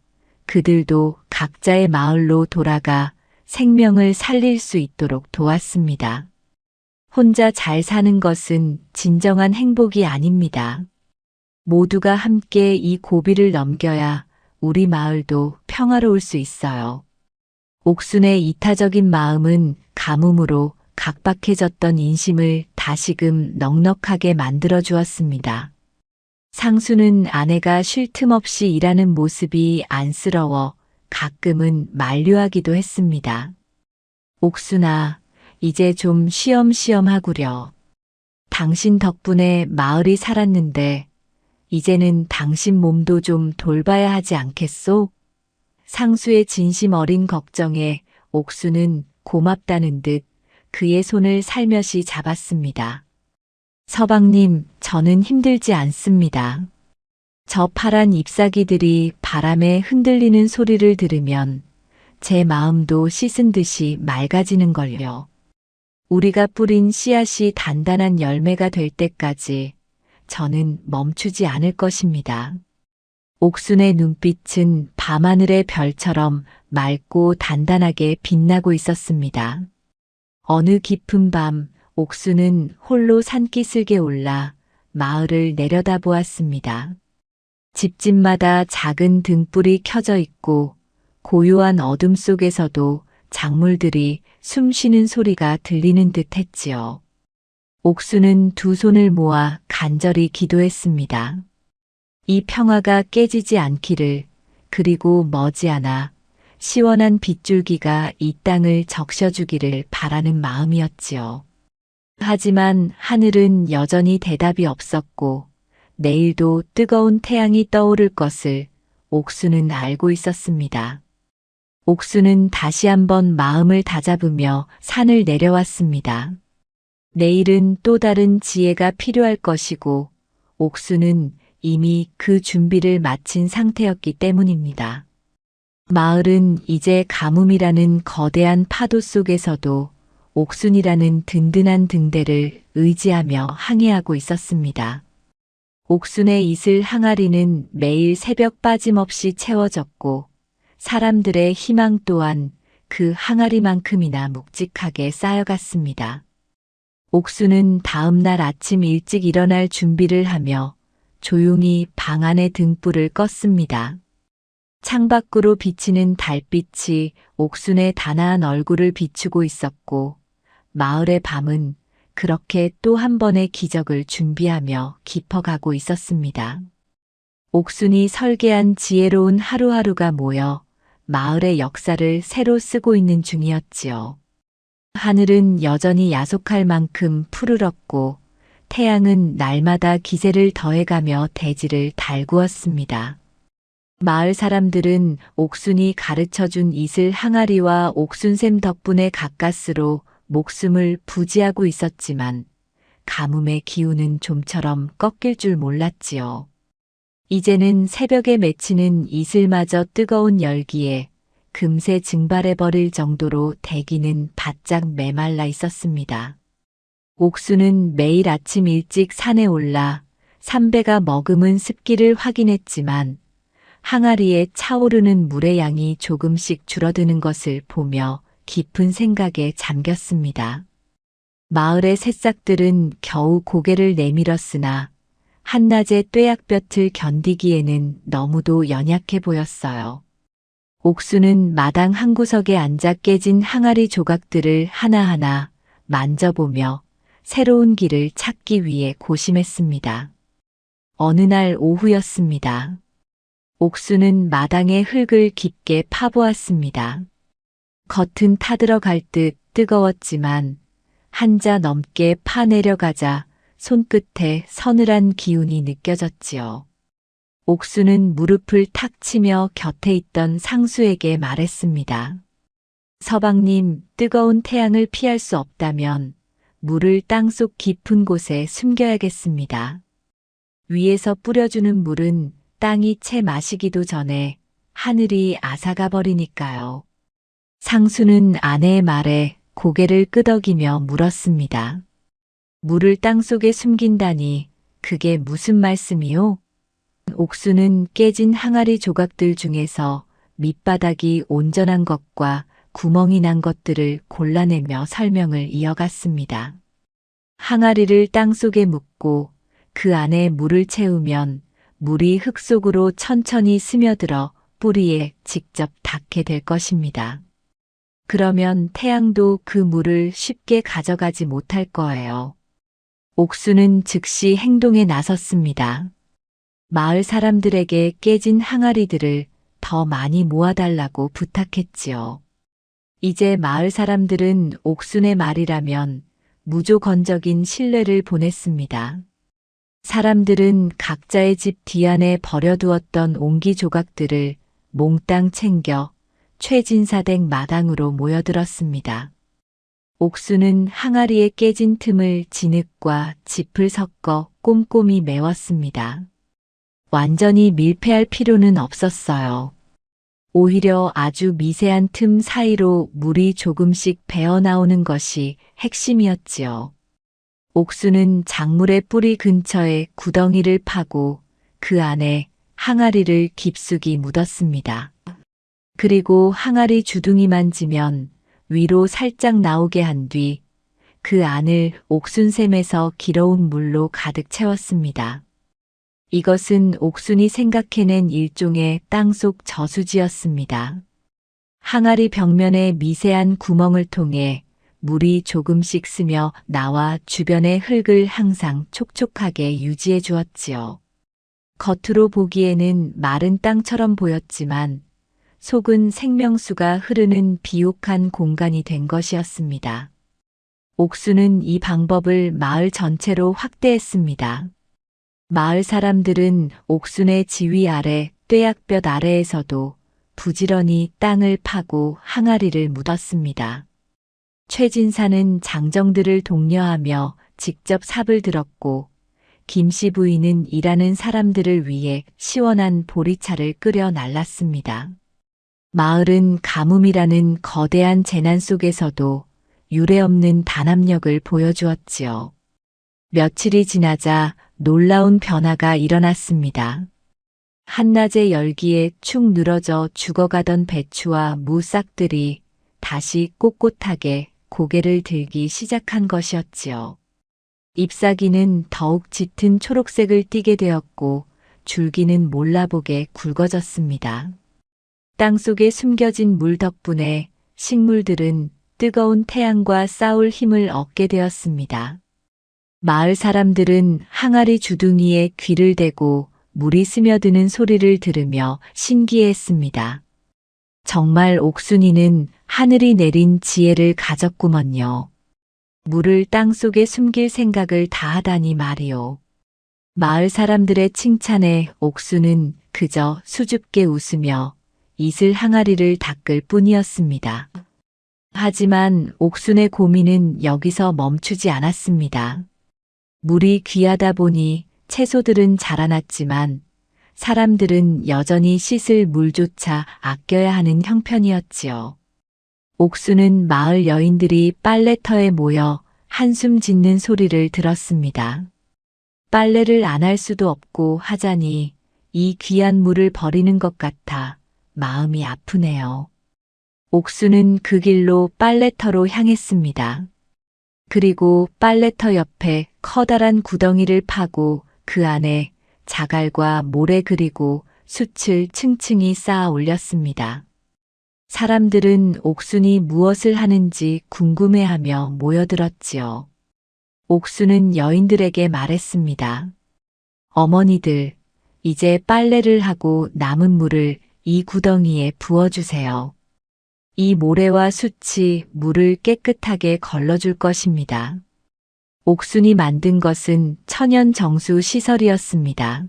그들도 각자의 마을로 돌아가 생명을 살릴 수 있도록 도왔습니다. 혼자 잘 사는 것은 진정한 행복이 아닙니다. 모두가 함께 이 고비를 넘겨야 우리 마을도 평화로울 수 있어요. 옥순의 이타적인 마음은 가뭄으로 각박해졌던 인심을 다시금 넉넉하게 만들어 주었습니다. 상수는 아내가 쉴 틈 없이 일하는 모습이 안쓰러워 가끔은 만류하기도 했습니다. 옥순아, 이제 좀 쉬엄쉬엄 하구려. 당신 덕분에 마을이 살았는데 이제는 당신 몸도 좀 돌봐야 하지 않겠소? 상수의 진심 어린 걱정에 옥수는 고맙다는 듯 그의 손을 살며시 잡았습니다. 서방님, 저는 힘들지 않습니다. 저 파란 잎사귀들이 바람에 흔들리는 소리를 들으면 제 마음도 씻은 듯이 맑아지는걸요. 우리가 뿌린 씨앗이 단단한 열매가 될 때까지 저는 멈추지 않을 것입니다. 옥순의 눈빛은 밤하늘의 별처럼 맑고 단단하게 빛나고 있었습니다. 어느 깊은 밤 옥순은 홀로 산기슭에 올라 마을을 내려다보았습니다. 집집마다 작은 등불이 켜져 있고 고요한 어둠 속에서도 작물들이 숨 쉬는 소리가 들리는 듯 했지요. 옥수는 두 손을 모아 간절히 기도했습니다. 이 평화가 깨지지 않기를, 그리고 머지않아 시원한 빗줄기가 이 땅을 적셔주기를 바라는 마음이었지요. 하지만 하늘은 여전히 대답이 없었고 내일도 뜨거운 태양이 떠오를 것을 옥수는 알고 있었습니다. 옥수는 다시 한번 마음을 다잡으며 산을 내려왔습니다. 내일은 또 다른 지혜가 필요할 것이고 옥수는 이미 그 준비를 마친 상태였기 때문입니다. 마을은 이제 가뭄이라는 거대한 파도 속에서도 옥순이라는 든든한 등대를 의지하며 항해하고 있었습니다. 옥순의 이슬 항아리는 매일 새벽 빠짐없이 채워졌고 사람들의 희망 또한 그 항아리만큼이나 묵직하게 쌓여갔습니다. 옥수는 다음 날 아침 일찍 일어날 준비를 하며 조용히 방 안의 등불을 껐습니다. 창밖으로 비치는 달빛이 옥순의 단아한 얼굴을 비추고 있었고 마을의 밤은 그렇게 또 한 번의 기적을 준비하며 깊어가고 있었습니다. 옥순이 설계한 지혜로운 하루하루가 모여 마을의 역사를 새로 쓰고 있는 중이었지요. 하늘은 여전히 야속할 만큼 푸르렀고 태양은 날마다 기세를 더해가며 대지를 달구었습니다. 마을 사람들은 옥순이 가르쳐준 이슬 항아리와 옥순샘 덕분에 가까스로 목숨을 부지하고 있었지만 가뭄의 기운은 좀처럼 꺾일 줄 몰랐지요. 이제는 새벽에 맺히는 이슬마저 뜨거운 열기에 금세 증발해버릴 정도로 대기는 바짝 메말라 있었습니다. 옥수는 매일 아침 일찍 산에 올라 삼배가 머금은 습기를 확인했지만 항아리에 차오르는 물의 양이 조금씩 줄어드는 것을 보며 깊은 생각에 잠겼습니다. 마을의 새싹들은 겨우 고개를 내밀었으나 한낮의 뙤약볕을 견디기에는 너무도 연약해 보였어요. 옥수는 마당 한 구석에 앉아 깨진 항아리 조각들을 하나하나 만져보며 새로운 길을 찾기 위해 고심했습니다. 어느 날 오후였습니다. 옥수는 마당의 흙을 깊게 파보았습니다. 겉은 타들어갈 듯 뜨거웠지만 한자 넘게 파내려가자 손끝에 서늘한 기운이 느껴졌지요. 옥수는 무릎을 탁 치며 곁에 있던 상수에게 말했습니다. 서방님, 뜨거운 태양을 피할 수 없다면 물을 땅속 깊은 곳에 숨겨야겠습니다. 위에서 뿌려주는 물은 땅이 채 마시기도 전에 하늘이 앗아가 버리니까요. 상수는 아내의 말에 고개를 끄덕이며 물었습니다. 물을 땅속에 숨긴다니 그게 무슨 말씀이요? 옥수는 깨진 항아리 조각들 중에서 밑바닥이 온전한 것과 구멍이 난 것들을 골라내며 설명을 이어갔습니다. 항아리를 땅속에 묻고 그 안에 물을 채우면 물이 흙 속으로 천천히 스며들어 뿌리에 직접 닿게 될 것입니다. 그러면 태양도 그 물을 쉽게 가져가지 못할 거예요. 옥수는 즉시 행동에 나섰습니다. 마을 사람들에게 깨진 항아리들을 더 많이 모아달라고 부탁했지요. 이제 마을 사람들은 옥순의 말이라면 무조건적인 신뢰를 보냈습니다. 사람들은 각자의 집 뒤안에 버려두었던 옹기 조각들을 몽땅 챙겨 최진사댁 마당으로 모여들었습니다. 옥수는 항아리에 깨진 틈을 진흙과 짚을 섞어 꼼꼼히 메웠습니다. 완전히 밀폐할 필요는 없었어요. 오히려 아주 미세한 틈 사이로 물이 조금씩 배어나오는 것이 핵심이었지요. 옥수는 작물의 뿌리 근처에 구덩이를 파고 그 안에 항아리를 깊숙이 묻었습니다. 그리고 항아리 주둥이 만지면 위로 살짝 나오게 한 뒤 그 안을 옥순샘에서 길어온 물로 가득 채웠습니다. 이것은 옥순이 생각해낸 일종의 땅속 저수지였습니다. 항아리 벽면의 미세한 구멍을 통해 물이 조금씩 스며 나와 주변의 흙을 항상 촉촉하게 유지해 주었지요. 겉으로 보기에는 마른 땅처럼 보였지만 속은 생명수가 흐르는 비옥한 공간이 된 것이었습니다. 옥수는 이 방법을 마을 전체로 확대했습니다. 마을 사람들은 옥순의 지휘 아래 뙤약볕 아래에서도 부지런히 땅을 파고 항아리를 묻었습니다. 최진사는 장정들을 독려하며 직접 삽을 들었고 김씨 부인은 일하는 사람들을 위해 시원한 보리차를 끓여 날랐습니다. 마을은 가뭄이라는 거대한 재난 속에서도 유례없는 단합력을 보여주었지요. 며칠이 지나자 놀라운 변화가 일어났습니다. 한낮의 열기에 축 늘어져 죽어가던 배추와 무 싹들이 다시 꼿꼿하게 고개를 들기 시작한 것이었지요. 잎사귀는 더욱 짙은 초록색을 띠게 되었고 줄기는 몰라보게 굵어졌습니다. 땅속에 숨겨진 물 덕분에 식물들은 뜨거운 태양과 싸울 힘을 얻게 되었습니다. 마을 사람들은 항아리 주둥이에 귀를 대고 물이 스며드는 소리를 들으며 신기해했습니다. 정말 옥순이는 하늘이 내린 지혜를 가졌구먼요. 물을 땅속에 숨길 생각을 다하다니 말이오. 마을 사람들의 칭찬에 옥순은 그저 수줍게 웃으며 이슬 항아리를 닦을 뿐이었습니다. 하지만 옥순의 고민은 여기서 멈추지 않았습니다. 물이 귀하다 보니 채소들은 자라났지만 사람들은 여전히 씻을 물조차 아껴야 하는 형편이었지요. 옥수는 마을 여인들이 빨래터에 모여 한숨 짓는 소리를 들었습니다. 빨래를 안 할 수도 없고 하자니 이 귀한 물을 버리는 것 같아 마음이 아프네요. 옥수는 그 길로 빨래터로 향했습니다. 그리고 빨래터 옆에 커다란 구덩이를 파고 그 안에 자갈과 모래 그리고 숯을 층층이 쌓아 올렸습니다. 사람들은 옥순이 무엇을 하는지 궁금해하며 모여들었지요. 옥순은 여인들에게 말했습니다. 어머니들, 이제 빨래를 하고 남은 물을 이 구덩이에 부어주세요. 이 모래와 숯이 물을 깨끗하게 걸러줄 것입니다. 옥순이 만든 것은 천연 정수 시설이었습니다.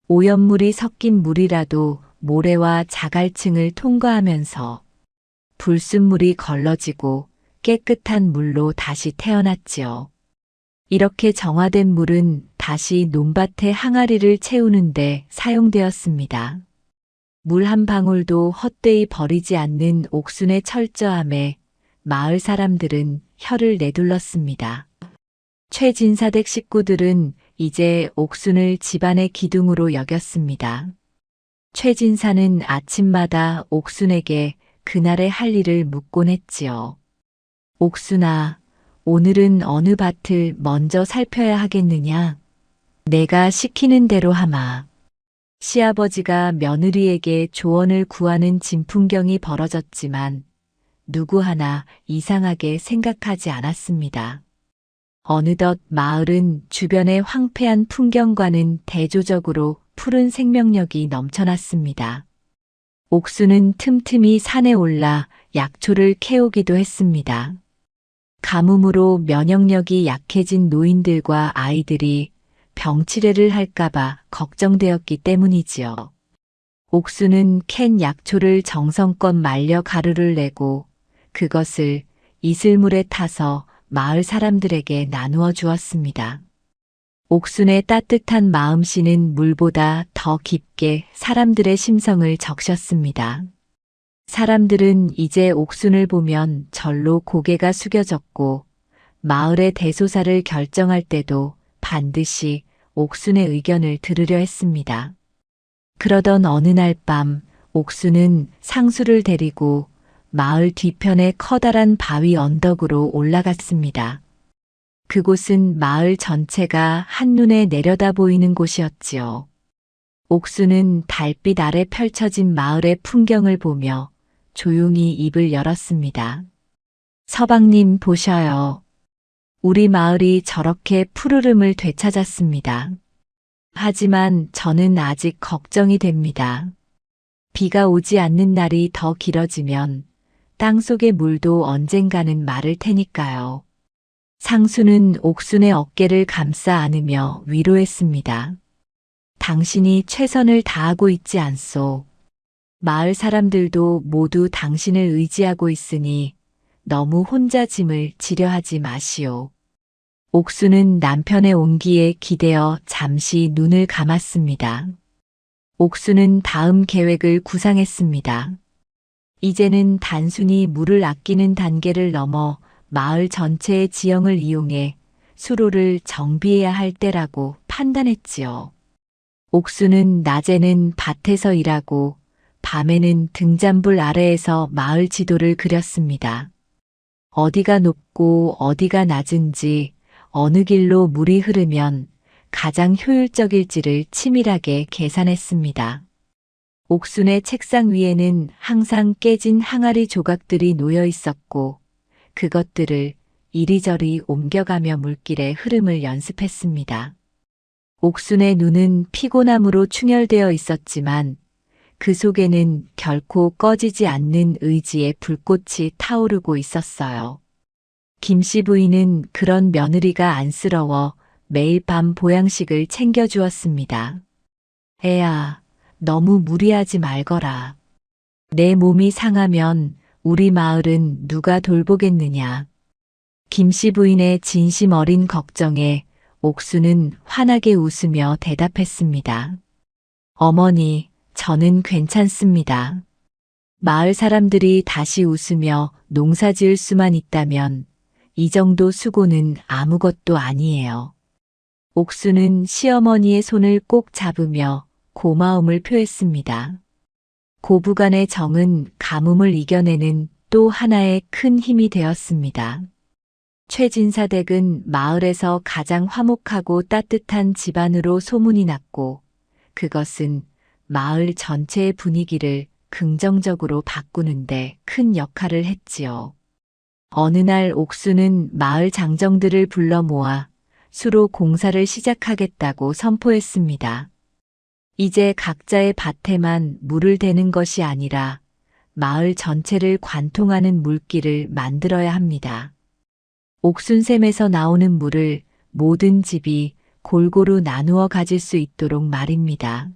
오염물이 섞인 물이라도 모래와 자갈층을 통과하면서 불순물이 걸러지고 깨끗한 물로 다시 태어났지요. 이렇게 정화된 물은 다시 논밭의 항아리를 채우는데 사용되었습니다. 물 한 방울도 헛되이 버리지 않는 옥순의 철저함에 마을 사람들은 혀를 내둘렀습니다. 최진사댁 식구들은 이제 옥순을 집안의 기둥으로 여겼습니다. 최진사는 아침마다 옥순에게 그날의 할 일을 묻곤 했지요. 옥순아, 오늘은 어느 밭을 먼저 살펴야 하겠느냐? 내가 시키는 대로 하마. 시아버지가 며느리에게 조언을 구하는 진풍경이 벌어졌지만 누구 하나 이상하게 생각하지 않았습니다. 어느덧 마을은 주변의 황폐한 풍경과는 대조적으로 푸른 생명력이 넘쳐났습니다. 옥수는 틈틈이 산에 올라 약초를 캐오기도 했습니다. 가뭄으로 면역력이 약해진 노인들과 아이들이 병치레를 할까봐 걱정되었기 때문이지요. 옥수는 캔 약초를 정성껏 말려 가루를 내고 그것을 이슬물에 타서 마을 사람들에게 나누어 주었습니다. 옥순의 따뜻한 마음씨는 물보다 더 깊게 사람들의 심성을 적셨습니다. 사람들은 이제 옥순을 보면 절로 고개가 숙여졌고 마을의 대소사를 결정할 때도 반드시 옥순의 의견을 들으려 했습니다. 그러던 어느 날 밤 옥순은 상수를 데리고 마을 뒤편의 커다란 바위 언덕으로 올라갔습니다. 그곳은 마을 전체가 한눈에 내려다 보이는 곳이었지요. 옥수는 달빛 아래 펼쳐진 마을의 풍경을 보며 조용히 입을 열었습니다. 서방님 보셔요. 우리 마을이 저렇게 푸르름을 되찾았습니다. 하지만 저는 아직 걱정이 됩니다. 비가 오지 않는 날이 더 길어지면 땅속의 물도 언젠가는 마를 테니까요. 상수는 옥순의 어깨를 감싸 안으며 위로했습니다. 당신이 최선을 다하고 있지 않소. 마을 사람들도 모두 당신을 의지하고 있으니 너무 혼자 짐을 지려 하지 마시오. 옥수는 남편의 온기에 기대어 잠시 눈을 감았습니다. 옥수는 다음 계획을 구상했습니다. 이제는 단순히 물을 아끼는 단계를 넘어 마을 전체의 지형을 이용해 수로를 정비해야 할 때라고 판단했지요. 옥수는 낮에는 밭에서 일하고 밤에는 등잔불 아래에서 마을 지도를 그렸습니다. 어디가 높고 어디가 낮은지 어느 길로 물이 흐르면 가장 효율적일지를 치밀하게 계산했습니다. 옥순의 책상 위에는 항상 깨진 항아리 조각들이 놓여 있었고 그것들을 이리저리 옮겨가며 물길의 흐름을 연습했습니다. 옥순의 눈은 피곤함으로 충혈되어 있었지만 그 속에는 결코 꺼지지 않는 의지의 불꽃이 타오르고 있었어요. 김씨 부인은 그런 며느리가 안쓰러워 매일 밤 보양식을 챙겨주었습니다. 애야, 너무 무리하지 말거라. 내 몸이 상하면 우리 마을은 누가 돌보겠느냐. 김씨 부인의 진심 어린 걱정에 옥수는 환하게 웃으며 대답했습니다. 어머니, 저는 괜찮습니다. 마을 사람들이 다시 웃으며 농사 지을 수만 있다면 이 정도 수고는 아무것도 아니에요. 옥수는 시어머니의 손을 꼭 잡으며 고마움을 표했습니다. 고부간의 정은 가뭄을 이겨내는 또 하나의 큰 힘이 되었습니다. 최진사 댁은 마을에서 가장 화목하고 따뜻한 집안으로 소문이 났고 그것은 마을 전체의 분위기를 긍정적으로 바꾸는데 큰 역할을 했지요. 어느 날 옥수는 마을 장정들을 불러 모아 수로 공사를 시작하겠다고 선포했습니다. 이제 각자의 밭에만 물을 대는 것이 아니라 마을 전체를 관통하는 물길을 만들어야 합니다. 옥순샘에서 나오는 물을 모든 집이 골고루 나누어 가질 수 있도록 말입니다.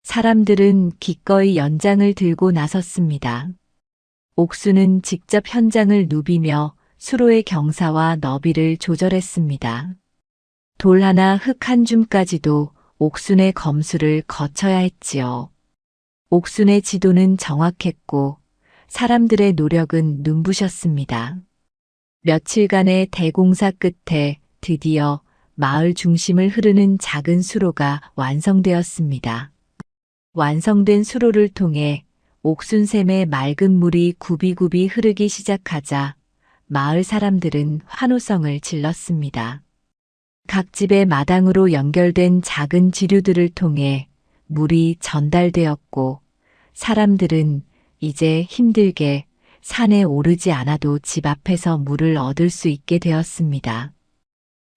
사람들은 기꺼이 연장을 들고 나섰습니다. 옥수는 직접 현장을 누비며 수로의 경사와 너비를 조절했습니다. 돌 하나 흙 한 줌까지도 옥순의 검수를 거쳐야 했지요. 옥순의 지도는 정확했고 사람들의 노력은 눈부셨습니다. 며칠간의 대공사 끝에 드디어 마을 중심을 흐르는 작은 수로가 완성되었습니다. 완성된 수로를 통해 옥순샘의 맑은 물이 굽이굽이 흐르기 시작하자 마을 사람들은 환호성을 질렀습니다. 각 집의 마당으로 연결된 작은 지류들을 통해 물이 전달되었고 사람들은 이제 힘들게 산에 오르지 않아도 집 앞에서 물을 얻을 수 있게 되었습니다.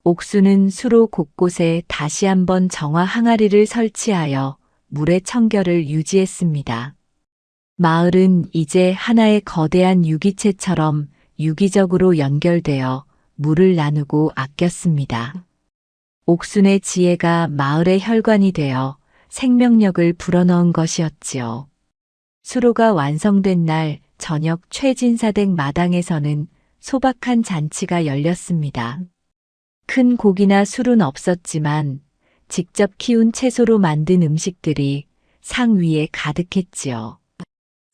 옥수는 수로 곳곳에 다시 한번 정화 항아리를 설치하여 물의 청결을 유지했습니다. 마을은 이제 하나의 거대한 유기체처럼 유기적으로 연결되어 물을 나누고 아꼈습니다. 옥순의 지혜가 마을의 혈관이 되어 생명력을 불어넣은 것이었지요. 수로가 완성된 날 저녁 최진사댁 마당에서는 소박한 잔치가 열렸습니다. 큰 고기나 술은 없었지만 직접 키운 채소로 만든 음식들이 상 위에 가득했지요.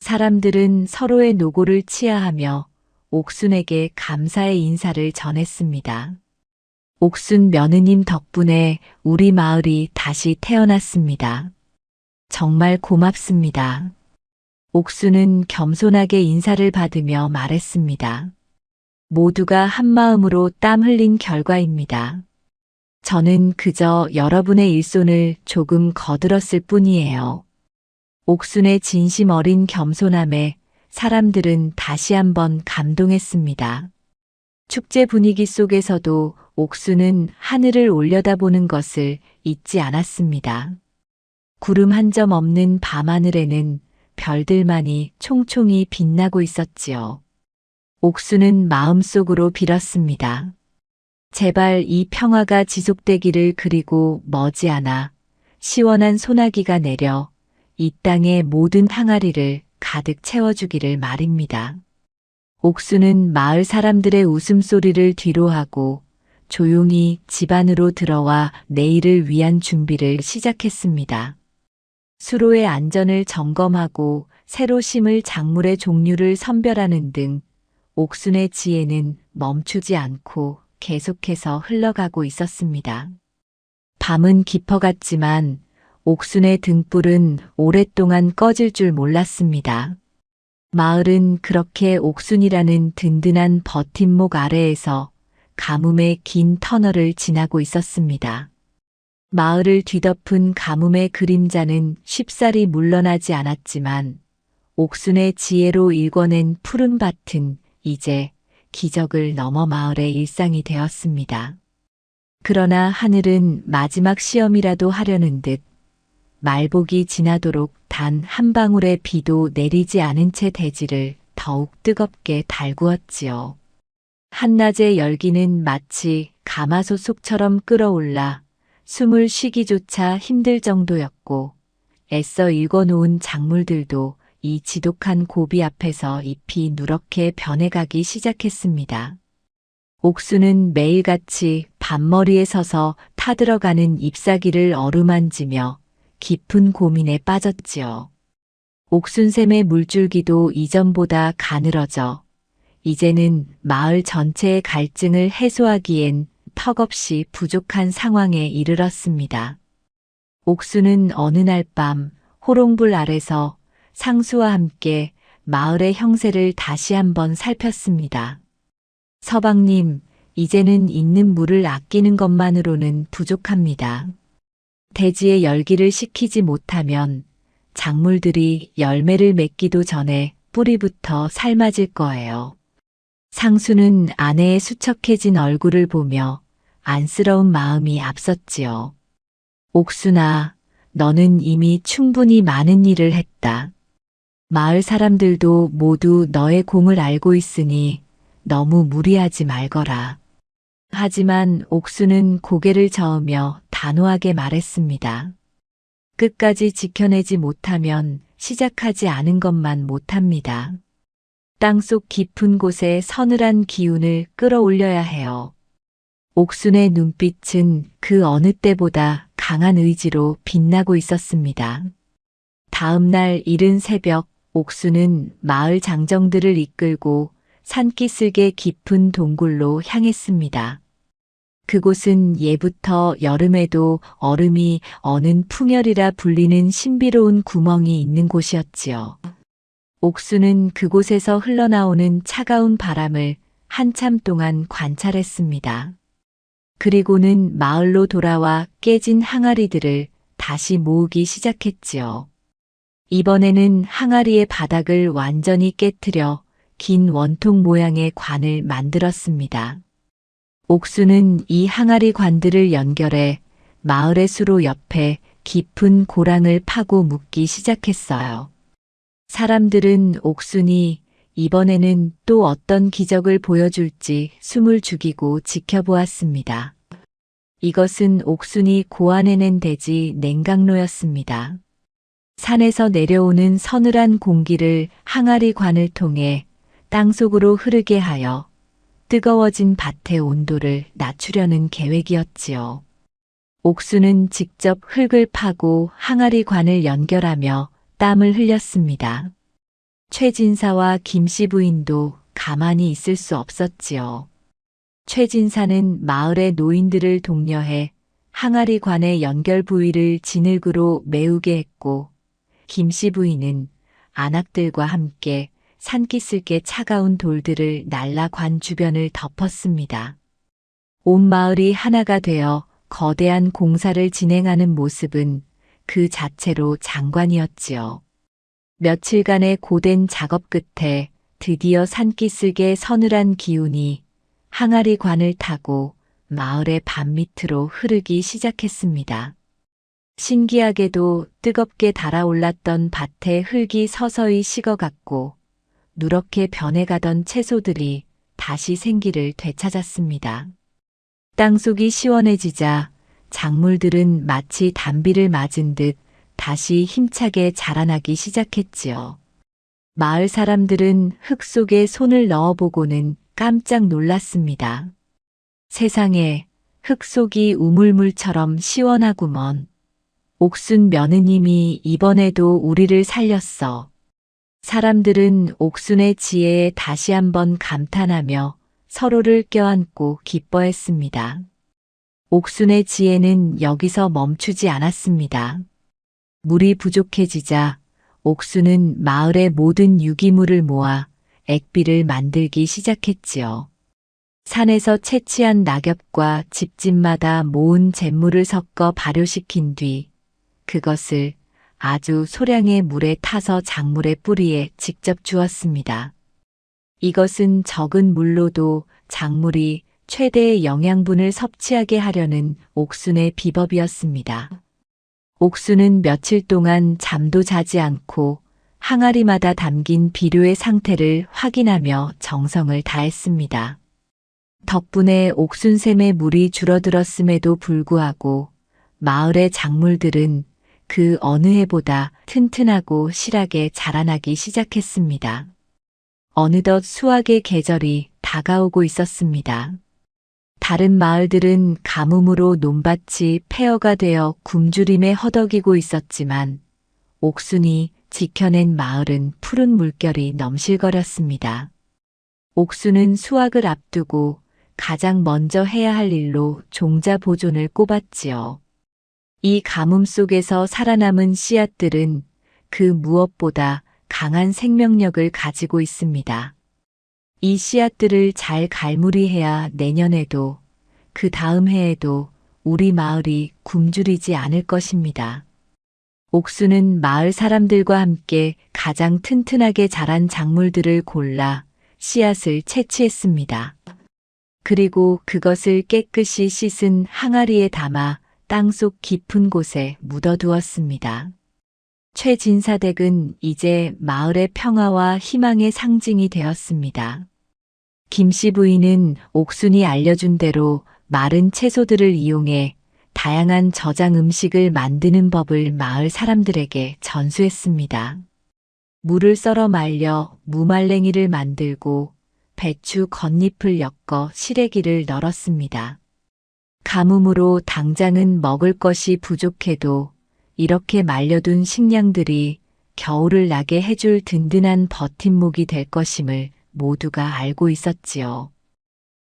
사람들은 서로의 노고를 치하하며 옥순에게 감사의 인사를 전했습니다. 옥순 며느님 덕분에 우리 마을이 다시 태어났습니다. 정말 고맙습니다. 옥순은 겸손하게 인사를 받으며 말했습니다. 모두가 한마음으로 땀 흘린 결과입니다. 저는 그저 여러분의 일손을 조금 거들었을 뿐이에요. 옥순의 진심 어린 겸손함에 사람들은 다시 한번 감동했습니다. 축제 분위기 속에서도 옥순은 하늘을 올려다보는 것을 잊지 않았습니다. 구름 한 점 없는 밤하늘에는 별들만이 총총히 빛나고 있었지요. 옥순은 마음속으로 빌었습니다. 제발 이 평화가 지속되기를 그리고 머지않아 시원한 소나기가 내려 이 땅의 모든 항아리를 가득 채워주기를 말입니다. 옥순은 마을 사람들의 웃음소리를 뒤로하고 조용히 집 안으로 들어와 내일을 위한 준비를 시작했습니다. 수로의 안전을 점검하고 새로 심을 작물의 종류를 선별하는 등 옥순의 지혜는 멈추지 않고 계속해서 흘러가고 있었습니다. 밤은 깊어갔지만 옥순의 등불은 오랫동안 꺼질 줄 몰랐습니다. 마을은 그렇게 옥순이라는 든든한 버팀목 아래에서 가뭄의 긴 터널을 지나고 있었습니다. 마을을 뒤덮은 가뭄의 그림자는 쉽사리 물러나지 않았지만 옥순의 지혜로 일궈낸 푸른 밭은 이제 기적을 넘어 마을의 일상이 되었습니다. 그러나 하늘은 마지막 시험이라도 하려는 듯 말복이 지나도록 단 한 방울의 비도 내리지 않은 채 대지를 더욱 뜨겁게 달구었지요. 한낮의 열기는 마치 가마솥 속처럼 끓어올라 숨을 쉬기조차 힘들 정도였고 애써 일궈놓은 작물들도 이 지독한 고비 앞에서 잎이 누렇게 변해가기 시작했습니다. 옥수는 매일같이 밤머리에 서서 타들어가는 잎사귀를 어루만지며 깊은 고민에 빠졌지요. 옥순샘의 물줄기도 이전보다 가늘어져 이제는 마을 전체의 갈증을 해소하기엔 턱없이 부족한 상황에 이르렀습니다. 옥수는 어느 날 밤 호롱불 아래서 상수와 함께 마을의 형세를 다시 한번 살폈습니다. 서방님, 이제는 있는 물을 아끼는 것만으로는 부족합니다. 대지의 열기를 식히지 못하면 작물들이 열매를 맺기도 전에 뿌리부터 삶아질 거예요. 상수는 아내의 수척해진 얼굴을 보며 안쓰러운 마음이 앞섰지요. 옥순아, 너는 이미 충분히 많은 일을 했다. 마을 사람들도 모두 너의 공을 알고 있으니 너무 무리하지 말거라. 하지만 옥수는 고개를 저으며 단호하게 말했습니다. 끝까지 지켜내지 못하면 시작하지 않은 것만 못합니다. 땅속 깊은 곳에 서늘한 기운을 끌어올려야 해요. 옥순의 눈빛은 그 어느 때보다 강한 의지로 빛나고 있었습니다. 다음 날 이른 새벽 옥순은 마을 장정들을 이끌고 산기슭의 깊은 동굴로 향했습니다. 그곳은 예부터 여름에도 얼음이 어는 풍열이라 불리는 신비로운 구멍이 있는 곳이었지요. 옥수는 그곳에서 흘러나오는 차가운 바람을 한참 동안 관찰했습니다. 그리고는 마을로 돌아와 깨진 항아리들을 다시 모으기 시작했지요. 이번에는 항아리의 바닥을 완전히 깨트려 긴 원통 모양의 관을 만들었습니다. 옥수는 이 항아리 관들을 연결해 마을의 수로 옆에 깊은 고랑을 파고 묻기 시작했어요. 사람들은 옥순이 이번에는 또 어떤 기적을 보여줄지 숨을 죽이고 지켜보았습니다. 이것은 옥순이 고안해낸 대지 냉각로였습니다. 산에서 내려오는 서늘한 공기를 항아리 관을 통해 땅속으로 흐르게 하여 뜨거워진 밭의 온도를 낮추려는 계획이었지요. 옥수는 직접 흙을 파고 항아리 관을 연결하며 땀을 흘렸습니다. 최진사와 김씨 부인도 가만히 있을 수 없었지요. 최진사는 마을의 노인들을 독려해 항아리 관의 연결 부위를 진흙으로 메우게 했고, 김씨 부인은 안악들과 함께 산기슭의 차가운 돌들을 날라 관 주변을 덮었습니다. 온 마을이 하나가 되어 거대한 공사를 진행하는 모습은 그 자체로 장관이었지요. 며칠간의 고된 작업 끝에 드디어 산기슭의 서늘한 기운이 항아리 관을 타고 마을의 밤밑으로 흐르기 시작했습니다. 신기하게도 뜨겁게 달아올랐던 밭의 흙이 서서히 식어갔고 누렇게 변해가던 채소들이 다시 생기를 되찾았습니다. 땅속이 시원해지자 작물들은 마치 단비를 맞은 듯 다시 힘차게 자라나기 시작했지요. 마을 사람들은 흙 속에 손을 넣어보고는 깜짝 놀랐습니다. 세상에, 흙 속이 우물물처럼 시원하구먼. 옥순 며느님이 이번에도 우리를 살렸어. 사람들은 옥순의 지혜에 다시 한번 감탄하며 서로를 껴안고 기뻐했습니다. 옥순의 지혜는 여기서 멈추지 않았습니다. 물이 부족해지자 옥순은 마을의 모든 유기물을 모아 액비를 만들기 시작했지요. 산에서 채취한 낙엽과 집집마다 모은 잿물을 섞어 발효시킨 뒤 그것을 아주 소량의 물에 타서 작물의 뿌리에 직접 주었습니다. 이것은 적은 물로도 작물이 최대의 영양분을 섭취하게 하려는 옥순의 비법이었습니다. 옥순은 며칠 동안 잠도 자지 않고 항아리마다 담긴 비료의 상태를 확인하며 정성을 다했습니다. 덕분에 옥순샘의 물이 줄어들었음에도 불구하고 마을의 작물들은 그 어느 해보다 튼튼하고 실하게 자라나기 시작했습니다. 어느덧 수확의 계절이 다가오고 있었습니다. 다른 마을들은 가뭄으로 논밭이 폐허가 되어 굶주림에 허덕이고 있었지만 옥순이 지켜낸 마을은 푸른 물결이 넘실거렸습니다. 옥순은 수확을 앞두고 가장 먼저 해야 할 일로 종자 보존을 꼽았지요. 이 가뭄 속에서 살아남은 씨앗들은 그 무엇보다 강한 생명력을 가지고 있습니다. 이 씨앗들을 잘 갈무리해야 내년에도 그 다음 해에도 우리 마을이 굶주리지 않을 것입니다. 옥수는 마을 사람들과 함께 가장 튼튼하게 자란 작물들을 골라 씨앗을 채취했습니다. 그리고 그것을 깨끗이 씻은 항아리에 담아 땅속 깊은 곳에 묻어두었습니다. 최진사댁은 이제 마을의 평화와 희망의 상징이 되었습니다. 김씨 부인은 옥순이 알려준 대로 마른 채소들을 이용해 다양한 저장 음식을 만드는 법을 마을 사람들에게 전수했습니다. 물을 썰어 말려 무말랭이를 만들고 배추 겉잎을 엮어 시래기를 널었습니다. 가뭄으로 당장은 먹을 것이 부족해도 이렇게 말려둔 식량들이 겨울을 나게 해줄 든든한 버팀목이 될 것임을 모두가 알고 있었지요.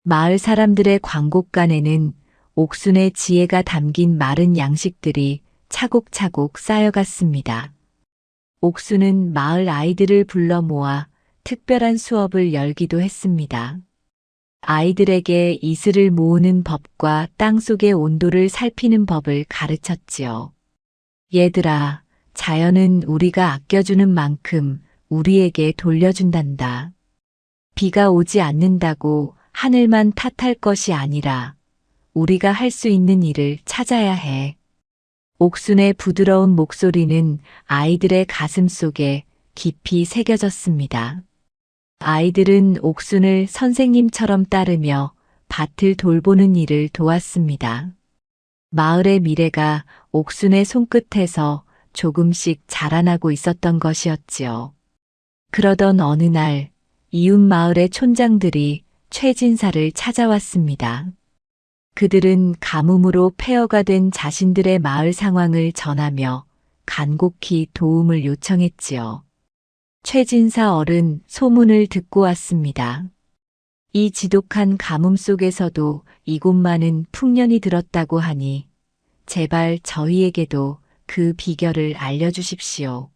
마을 사람들의 광곡간에는 옥순의 지혜가 담긴 마른 양식들이 차곡차곡 쌓여갔습니다. 옥순은 마을 아이들을 불러 모아 특별한 수업을 열기도 했습니다. 아이들에게 이슬을 모으는 법과 땅속의 온도를 살피는 법을 가르쳤지요. 얘들아, 자연은 우리가 아껴주는 만큼 우리에게 돌려준단다. 비가 오지 않는다고 하늘만 탓할 것이 아니라 우리가 할 수 있는 일을 찾아야 해. 옥순의 부드러운 목소리는 아이들의 가슴 속에 깊이 새겨졌습니다. 아이들은 옥순을 선생님처럼 따르며 밭을 돌보는 일을 도왔습니다. 마을의 미래가 옥순의 손끝에서 조금씩 자라나고 있었던 것이었지요. 그러던 어느 날 이웃 마을의 촌장들이 최진사를 찾아왔습니다. 그들은 가뭄으로 폐허가 된 자신들의 마을 상황을 전하며 간곡히 도움을 요청했지요. 최진사 어른 소문을 듣고 왔습니다. 이 지독한 가뭄 속에서도 이곳만은 풍년이 들었다고 하니 제발 저희에게도 그 비결을 알려주십시오.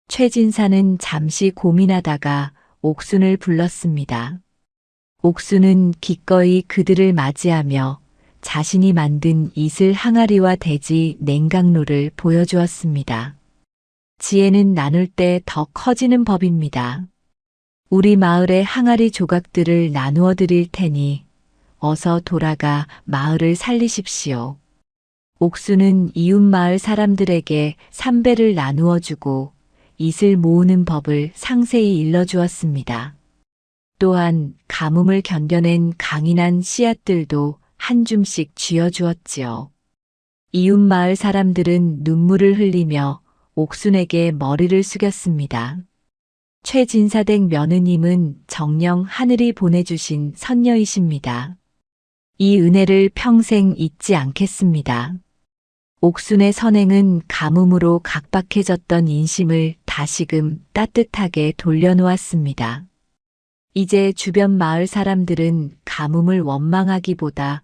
최진사는 잠시 고민하다가 옥순을 불렀습니다. 옥순은 기꺼이 그들을 맞이하며 자신이 만든 이슬 항아리와 돼지 냉각로를 보여주었습니다. 지혜는 나눌 때 더 커지는 법입니다. 우리 마을의 항아리 조각들을 나누어 드릴 테니 어서 돌아가 마을을 살리십시오. 옥수는 이웃 마을 사람들에게 삼배를 나누어 주고 이슬 모으는 법을 상세히 일러주었습니다. 또한 가뭄을 견뎌낸 강인한 씨앗들도 한 줌씩 쥐어주었지요. 이웃 마을 사람들은 눈물을 흘리며 옥순에게 머리를 숙였습니다. 최진사댁 며느님은 정녕 하늘이 보내주신 선녀이십니다. 이 은혜를 평생 잊지 않겠습니다. 옥순의 선행은 가뭄으로 각박해졌던 인심을 다시금 따뜻하게 돌려놓았습니다. 이제 주변 마을 사람들은 가뭄을 원망하기보다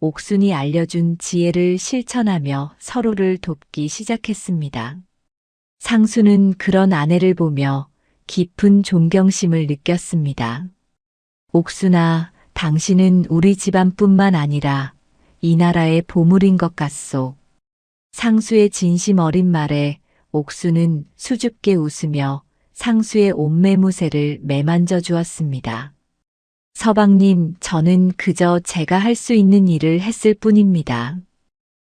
옥순이 알려준 지혜를 실천하며 서로를 돕기 시작했습니다. 상수는 그런 아내를 보며 깊은 존경심을 느꼈습니다. 옥순아, 당신은 우리 집안뿐만 아니라 이 나라의 보물인 것 같소. 상수의 진심 어린 말에 옥순은 수줍게 웃으며 상수의 옷매무새를 매만져 주었습니다. 서방님, 저는 그저 제가 할 수 있는 일을 했을 뿐입니다.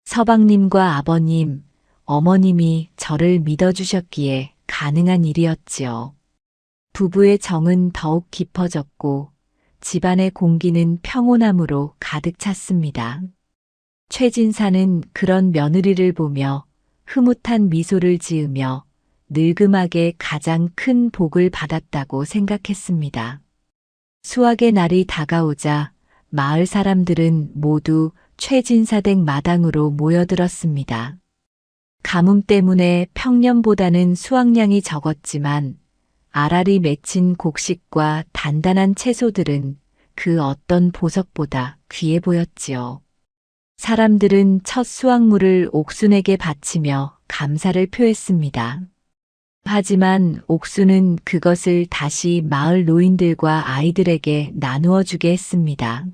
서방님과 아버님, 어머님이 저를 믿어주셨기에 가능한 일이었지요. 부부의 정은 더욱 깊어졌고 집안의 공기는 평온함으로 가득 찼습니다. 최진사는 그런 며느리를 보며 흐뭇한 미소를 지으며 늙음하게 가장 큰 복을 받았다고 생각했습니다. 수학의 날이 다가오자 마을 사람들은 모두 최진사댁 마당으로 모여들었습니다. 가뭄 때문에 평년보다는 수확량이 적었지만 알알이 맺힌 곡식과 단단한 채소들은 그 어떤 보석보다 귀해 보였지요. 사람들은 첫 수확물을 옥순에게 바치며 감사를 표했습니다. 하지만 옥순은 그것을 다시 마을 노인들과 아이들에게 나누어 주게 했습니다.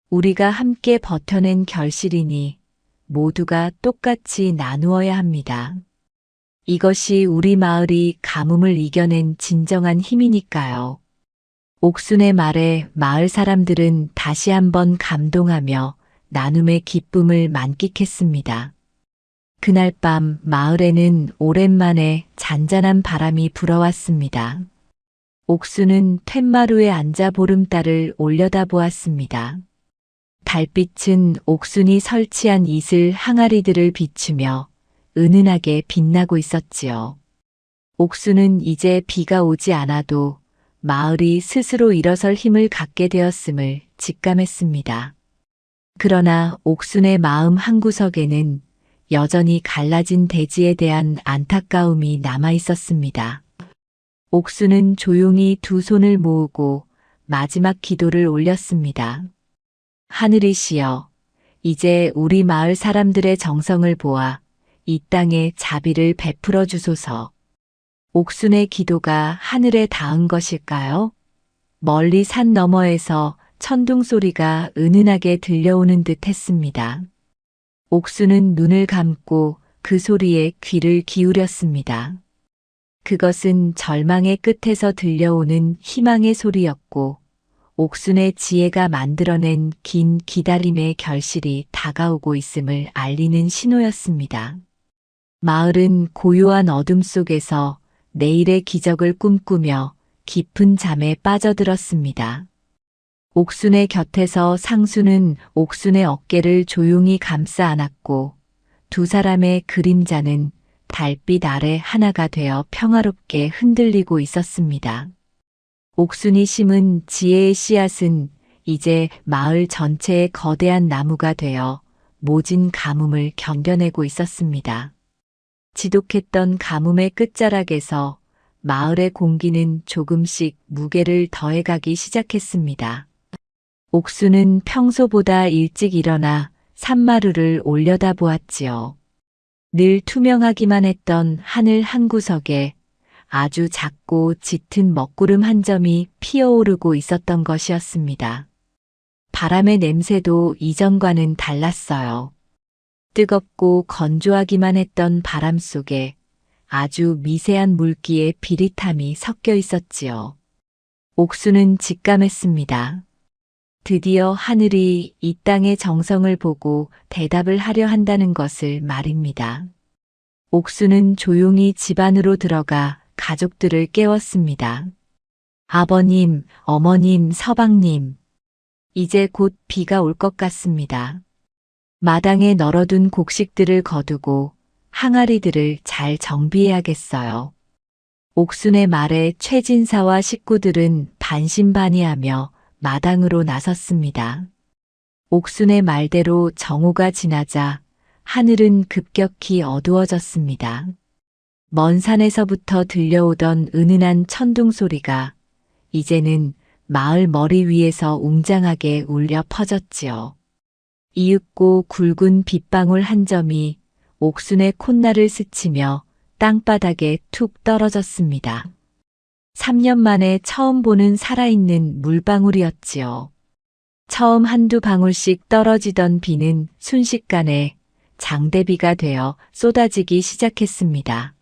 우리가 함께 버텨낸 결실이니 모두가 똑같이 나누어야 합니다. 이것이 우리 마을이 가뭄을 이겨낸 진정한 힘이니까요. 옥순의 말에 마을 사람들은 다시 한번 감동하며 나눔의 기쁨을 만끽했습니다. 그날 밤 마을에는 오랜만에 잔잔한 바람이 불어왔습니다. 옥순은 툇마루에 앉아 보름달을 올려다보았습니다. 달빛은 옥순이 설치한 이슬 항아리들을 비추며 은은하게 빛나고 있었지요. 옥순은 이제 비가 오지 않아도 마을이 스스로 일어설 힘을 갖게 되었음을 직감했습니다. 그러나 옥순의 마음 한구석에는 여전히 갈라진 대지에 대한 안타까움이 남아 있었습니다. 옥순은 조용히 두 손을 모으고 마지막 기도를 올렸습니다. 하늘이시여, 이제 우리 마을 사람들의 정성을 보아 이 땅에 자비를 베풀어 주소서. 옥순의 기도가 하늘에 닿은 것일까요? 멀리 산 너머에서 천둥 소리가 은은하게 들려오는 듯 했습니다. 옥순은 눈을 감고 그 소리에 귀를 기울였습니다. 그것은 절망의 끝에서 들려오는 희망의 소리였고, 옥순의 지혜가 만들어낸 긴 기다림의 결실이 다가오고 있음을 알리는 신호였습니다. 마을은 고요한 어둠 속에서 내일의 기적을 꿈꾸며 깊은 잠에 빠져들었습니다. 옥순의 곁에서 상수는 옥순의 어깨를 조용히 감싸 안았고, 두 사람의 그림자는 달빛 아래 하나가 되어 평화롭게 흔들리고 있었습니다. 옥순이 심은 지혜의 씨앗은 이제 마을 전체의 거대한 나무가 되어 모진 가뭄을 견뎌내고 있었습니다. 지독했던 가뭄의 끝자락에서 마을의 공기는 조금씩 무게를 더해가기 시작했습니다. 옥수는 평소보다 일찍 일어나 산마루를 올려다보았지요. 늘 투명하기만 했던 하늘 한 구석에 아주 작고 짙은 먹구름 한 점이 피어오르고 있었던 것이었습니다. 바람의 냄새도 이전과는 달랐어요. 뜨겁고 건조하기만 했던 바람 속에 아주 미세한 물기의 비릿함이 섞여 있었지요. 옥수는 직감했습니다. 드디어 하늘이 이 땅의 정성을 보고 대답을 하려 한다는 것을 말입니다. 옥수는 조용히 집 안으로 들어가 가족들을 깨웠습니다. 아버님, 어머님, 서방님. 이제 곧 비가 올 것 같습니다. 마당에 널어둔 곡식들을 거두고 항아리들을 잘 정비해야겠어요. 옥순의 말에 최진사와 식구들은 반신반의하며 마당으로 나섰습니다. 옥순의 말대로 정오가 지나자 하늘은 급격히 어두워졌습니다. 먼 산에서부터 들려오던 은은한 천둥 소리가 이제는 마을 머리 위에서 웅장하게 울려 퍼졌지요. 이윽고 굵은 빗방울 한 점이 옥순의 콧날을 스치며 땅바닥에 툭 떨어졌습니다. 3년 만에 처음 보는 살아있는 물방울이었지요. 처음 한두 방울씩 떨어지던 비는 순식간에 장대비가 되어 쏟아지기 시작했습니다.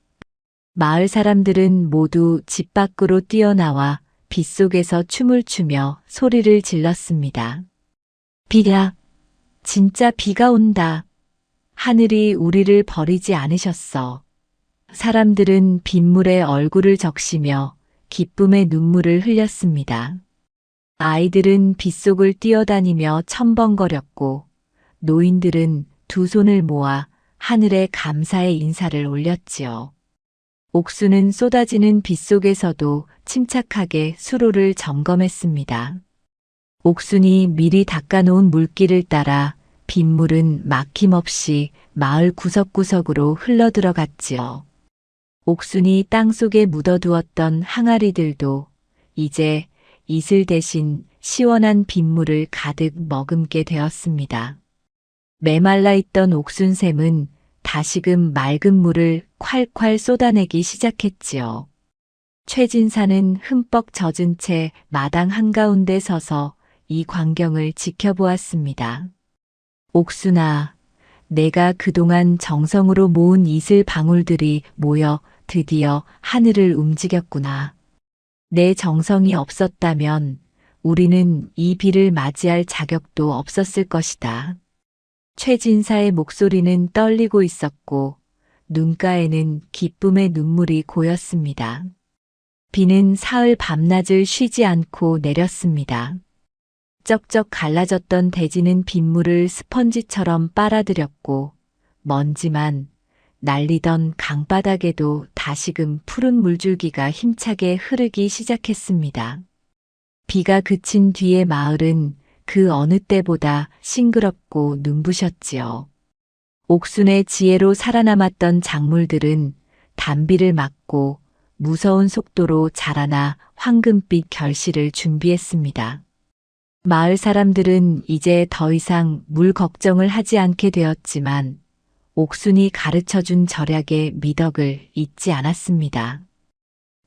마을 사람들은 모두 집 밖으로 뛰어나와 빗속에서 춤을 추며 소리를 질렀습니다. 비야, 진짜 비가 온다. 하늘이 우리를 버리지 않으셨어. 사람들은 빗물에 얼굴을 적시며 기쁨의 눈물을 흘렸습니다. 아이들은 빗속을 뛰어다니며 첨벙거렸고 노인들은 두 손을 모아 하늘에 감사의 인사를 올렸지요. 옥수는 쏟아지는 빗속에서도 침착하게 수로를 점검했습니다. 옥순이 미리 닦아놓은 물길을 따라 빗물은 막힘없이 마을 구석구석으로 흘러들어갔지요. 옥순이 땅속에 묻어두었던 항아리들도 이제 이슬 대신 시원한 빗물을 가득 머금게 되었습니다. 메말라 있던 옥순샘은 다시금 맑은 물을 콸콸 쏟아내기 시작했지요. 최진사는 흠뻑 젖은 채 마당 한가운데 서서 이 광경을 지켜보았습니다. 옥순아, 내가 그동안 정성으로 모은 이슬 방울들이 모여 드디어 하늘을 움직였구나. 내 정성이 없었다면 우리는 이 비를 맞이할 자격도 없었을 것이다. 최진사의 목소리는 떨리고 있었고 눈가에는 기쁨의 눈물이 고였습니다. 비는 사흘 밤낮을 쉬지 않고 내렸습니다. 쩍쩍 갈라졌던 대지는 빗물을 스펀지처럼 빨아들였고 먼지만 날리던 강바닥에도 다시금 푸른 물줄기가 힘차게 흐르기 시작했습니다. 비가 그친 뒤의 마을은 그 어느 때보다 싱그럽고 눈부셨지요. 옥순의 지혜로 살아남았던 작물들은 단비를 맞고 무서운 속도로 자라나 황금빛 결실을 준비했습니다. 마을 사람들은 이제 더 이상 물 걱정을 하지 않게 되었지만 옥순이 가르쳐준 절약의 미덕을 잊지 않았습니다.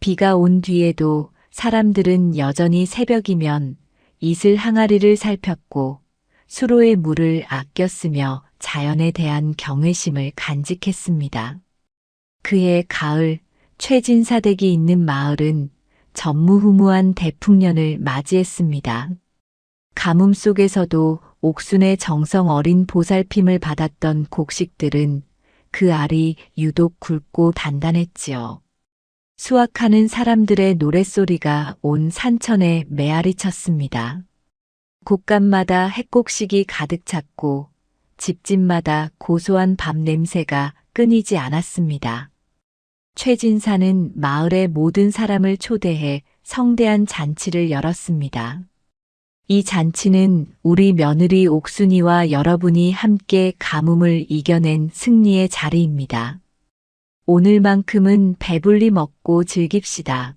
비가 온 뒤에도 사람들은 여전히 새벽이면 이슬 항아리를 살폈고 수로의 물을 아껴 쓰며 자연에 대한 경외심을 간직했습니다. 그해 가을, 최진사댁이 있는 마을은 전무후무한 대풍년을 맞이했습니다. 가뭄 속에서도 옥순의 정성 어린 보살핌을 받았던 곡식들은 그 알이 유독 굵고 단단했지요. 수확하는 사람들의 노랫소리가 온 산천에 메아리 쳤습니다. 곳간마다 핵곡식이 가득 찼고 집집마다 고소한 밥 냄새가 끊이지 않았습니다. 최진사는 마을의 모든 사람을 초대해 성대한 잔치를 열었습니다. 이 잔치는 우리 며느리 옥순이와 여러분이 함께 가뭄을 이겨낸 승리의 자리입니다. 오늘만큼은 배불리 먹고 즐깁시다.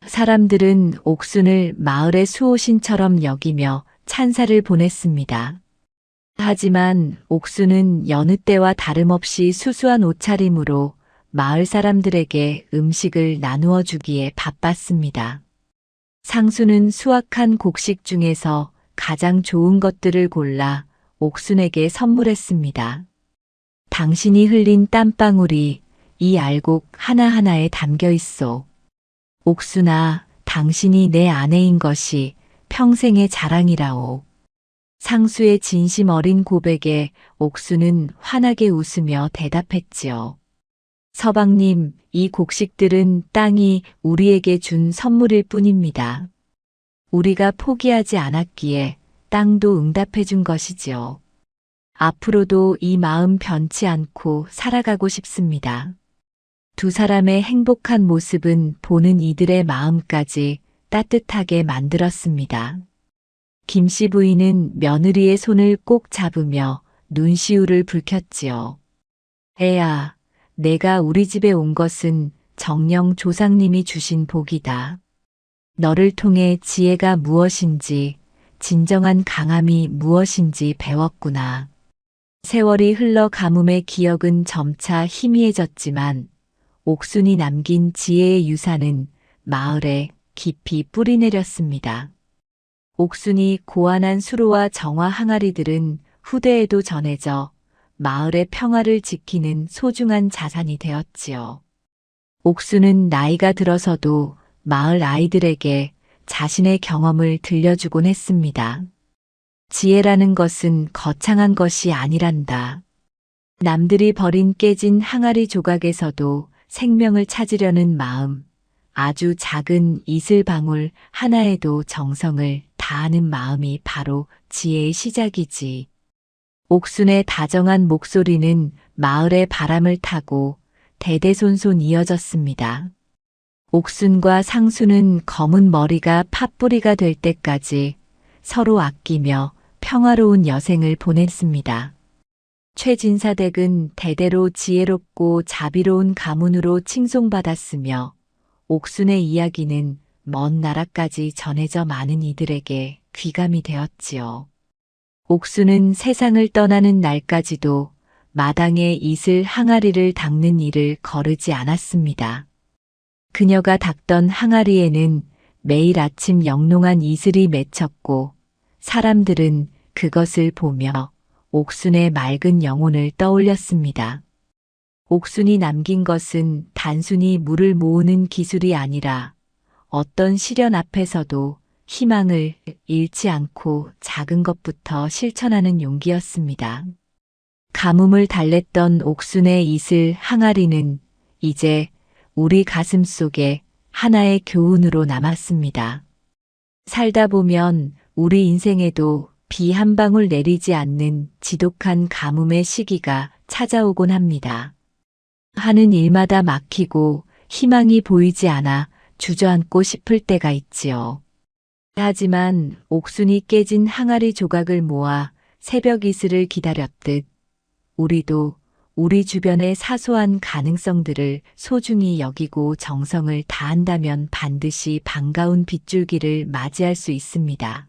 사람들은 옥순을 마을의 수호신처럼 여기며 찬사를 보냈습니다. 하지만 옥순은 여느 때와 다름없이 수수한 옷차림으로 마을 사람들에게 음식을 나누어 주기에 바빴습니다. 상수는 수확한 곡식 중에서 가장 좋은 것들을 골라 옥순에게 선물했습니다. 당신이 흘린 땀방울이 이 알곡 하나하나에 담겨 있소. 옥순아, 당신이 내 아내인 것이 평생의 자랑이라오. 상수의 진심 어린 고백에 옥순은 환하게 웃으며 대답했지요. 서방님, 이 곡식들은 땅이 우리에게 준 선물일 뿐입니다. 우리가 포기하지 않았기에 땅도 응답해 준 것이지요. 앞으로도 이 마음 변치 않고 살아가고 싶습니다. 두 사람의 행복한 모습은 보는 이들의 마음까지 따뜻하게 만들었습니다. 김씨 부인은 며느리의 손을 꼭 잡으며 눈시울을 붉혔지요. 애야, 내가 우리 집에 온 것은 정녕 조상님이 주신 복이다. 너를 통해 지혜가 무엇인지, 진정한 강함이 무엇인지 배웠구나. 세월이 흘러 가뭄의 기억은 점차 희미해졌지만 옥순이 남긴 지혜의 유산은 마을에 깊이 뿌리내렸습니다. 옥순이 고안한 수로와 정화 항아리들은 후대에도 전해져 마을의 평화를 지키는 소중한 자산이 되었지요. 옥순은 나이가 들어서도 마을 아이들에게 자신의 경험을 들려주곤 했습니다. 지혜라는 것은 거창한 것이 아니란다. 남들이 버린 깨진 항아리 조각에서도 생명을 찾으려는 마음, 아주 작은 이슬방울 하나에도 정성을 다하는 마음이 바로 지혜의 시작이지. 옥순의 다정한 목소리는 마을의 바람을 타고 대대손손 이어졌습니다. 옥순과 상수는 검은 머리가 팥뿌리가 될 때까지 서로 아끼며 평화로운 여생을 보냈습니다. 최진사댁은 대대로 지혜롭고 자비로운 가문으로 칭송받았으며 옥순의 이야기는 먼 나라까지 전해져 많은 이들에게 귀감이 되었지요. 옥순은 세상을 떠나는 날까지도 마당에 이슬 항아리를 닦는 일을 거르지 않았습니다. 그녀가 닦던 항아리에는 매일 아침 영롱한 이슬이 맺혔고 사람들은 그것을 보며 옥순의 맑은 영혼을 떠올렸습니다. 옥순이 남긴 것은 단순히 물을 모으는 기술이 아니라 어떤 시련 앞에서도 희망을 잃지 않고 작은 것부터 실천하는 용기였습니다. 가뭄을 달랬던 옥순의 이슬 항아리는 이제 우리 가슴 속에 하나의 교훈으로 남았습니다. 살다 보면 우리 인생에도 비 한 방울 내리지 않는 지독한 가뭄의 시기가 찾아오곤 합니다. 하는 일마다 막히고 희망이 보이지 않아 주저앉고 싶을 때가 있지요. 하지만 옥순이 깨진 항아리 조각을 모아 새벽 이슬을 기다렸듯 우리도 우리 주변의 사소한 가능성들을 소중히 여기고 정성을 다한다면 반드시 반가운 빗줄기를 맞이할 수 있습니다.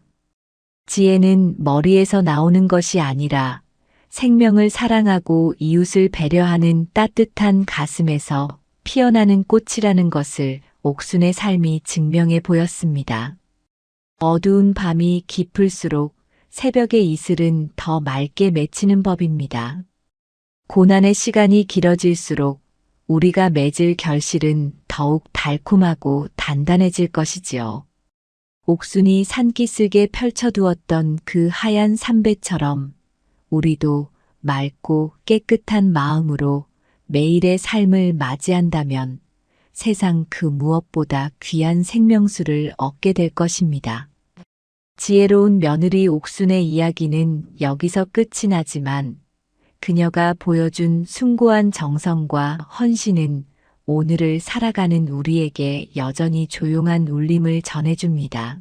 지혜는 머리에서 나오는 것이 아니라 생명을 사랑하고 이웃을 배려하는 따뜻한 가슴에서 피어나는 꽃이라는 것을 옥순의 삶이 증명해 보였습니다. 어두운 밤이 깊을수록 새벽의 이슬은 더 맑게 맺히는 법입니다. 고난의 시간이 길어질수록 우리가 맺을 결실은 더욱 달콤하고 단단해질 것이지요. 옥순이 산기슭에 펼쳐두었던 그 하얀 삼배처럼 우리도 맑고 깨끗한 마음으로 매일의 삶을 맞이한다면 세상 그 무엇보다 귀한 생명수를 얻게 될 것입니다. 지혜로운 며느리 옥순의 이야기는 여기서 끝이 나지만 그녀가 보여준 숭고한 정성과 헌신은 오늘을 살아가는 우리에게 여전히 조용한 울림을 전해줍니다.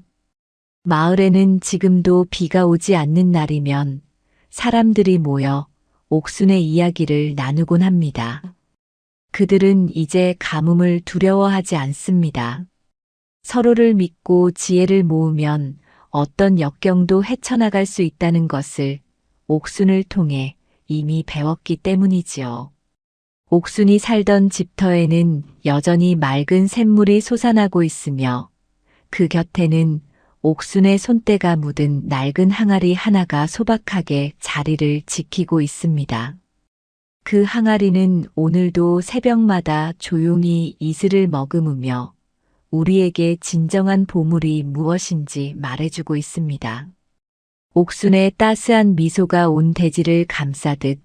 마을에는 지금도 비가 오지 않는 날이면 사람들이 모여 옥순의 이야기를 나누곤 합니다. 그들은 이제 가뭄을 두려워하지 않습니다. 서로를 믿고 지혜를 모으면 어떤 역경도 헤쳐나갈 수 있다는 것을 옥순을 통해 이미 배웠기 때문이지요. 옥순이 살던 집터에는 여전히 맑은 샘물이 솟아나고 있으며 그 곁에는 옥순의 손때가 묻은 낡은 항아리 하나가 소박하게 자리를 지키고 있습니다. 그 항아리는 오늘도 새벽마다 조용히 이슬을 머금으며 우리에게 진정한 보물이 무엇인지 말해주고 있습니다. 옥순의 따스한 미소가 온 대지를 감싸듯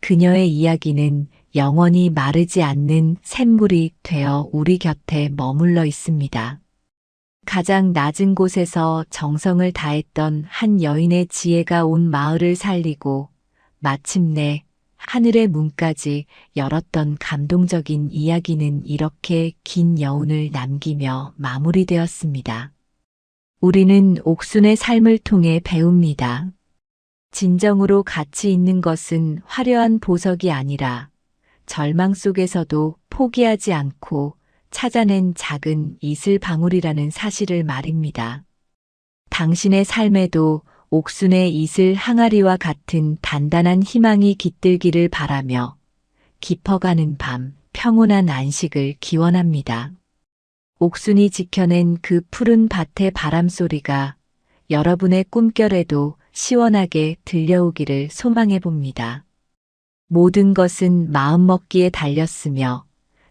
그녀의 이야기는 영원히 마르지 않는 샘물이 되어 우리 곁에 머물러 있습니다. 가장 낮은 곳에서 정성을 다했던 한 여인의 지혜가 온 마을을 살리고 마침내 하늘의 문까지 열었던 감동적인 이야기는 이렇게 긴 여운을 남기며 마무리되었습니다. 우리는 옥순의 삶을 통해 배웁니다. 진정으로 가치 있는 것은 화려한 보석이 아니라 절망 속에서도 포기하지 않고 찾아낸 작은 이슬 방울이라는 사실을 말입니다. 당신의 삶에도 옥순의 이슬 항아리와 같은 단단한 희망이 깃들기를 바라며 깊어가는 밤 평온한 안식을 기원합니다. 옥순이 지켜낸 그 푸른 밭의 바람소리가 여러분의 꿈결에도 시원하게 들려오기를 소망해 봅니다. 모든 것은 마음먹기에 달렸으며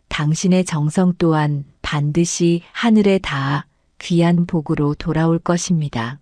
당신의 정성 또한 반드시 하늘에 닿아 귀한 복으로 돌아올 것입니다.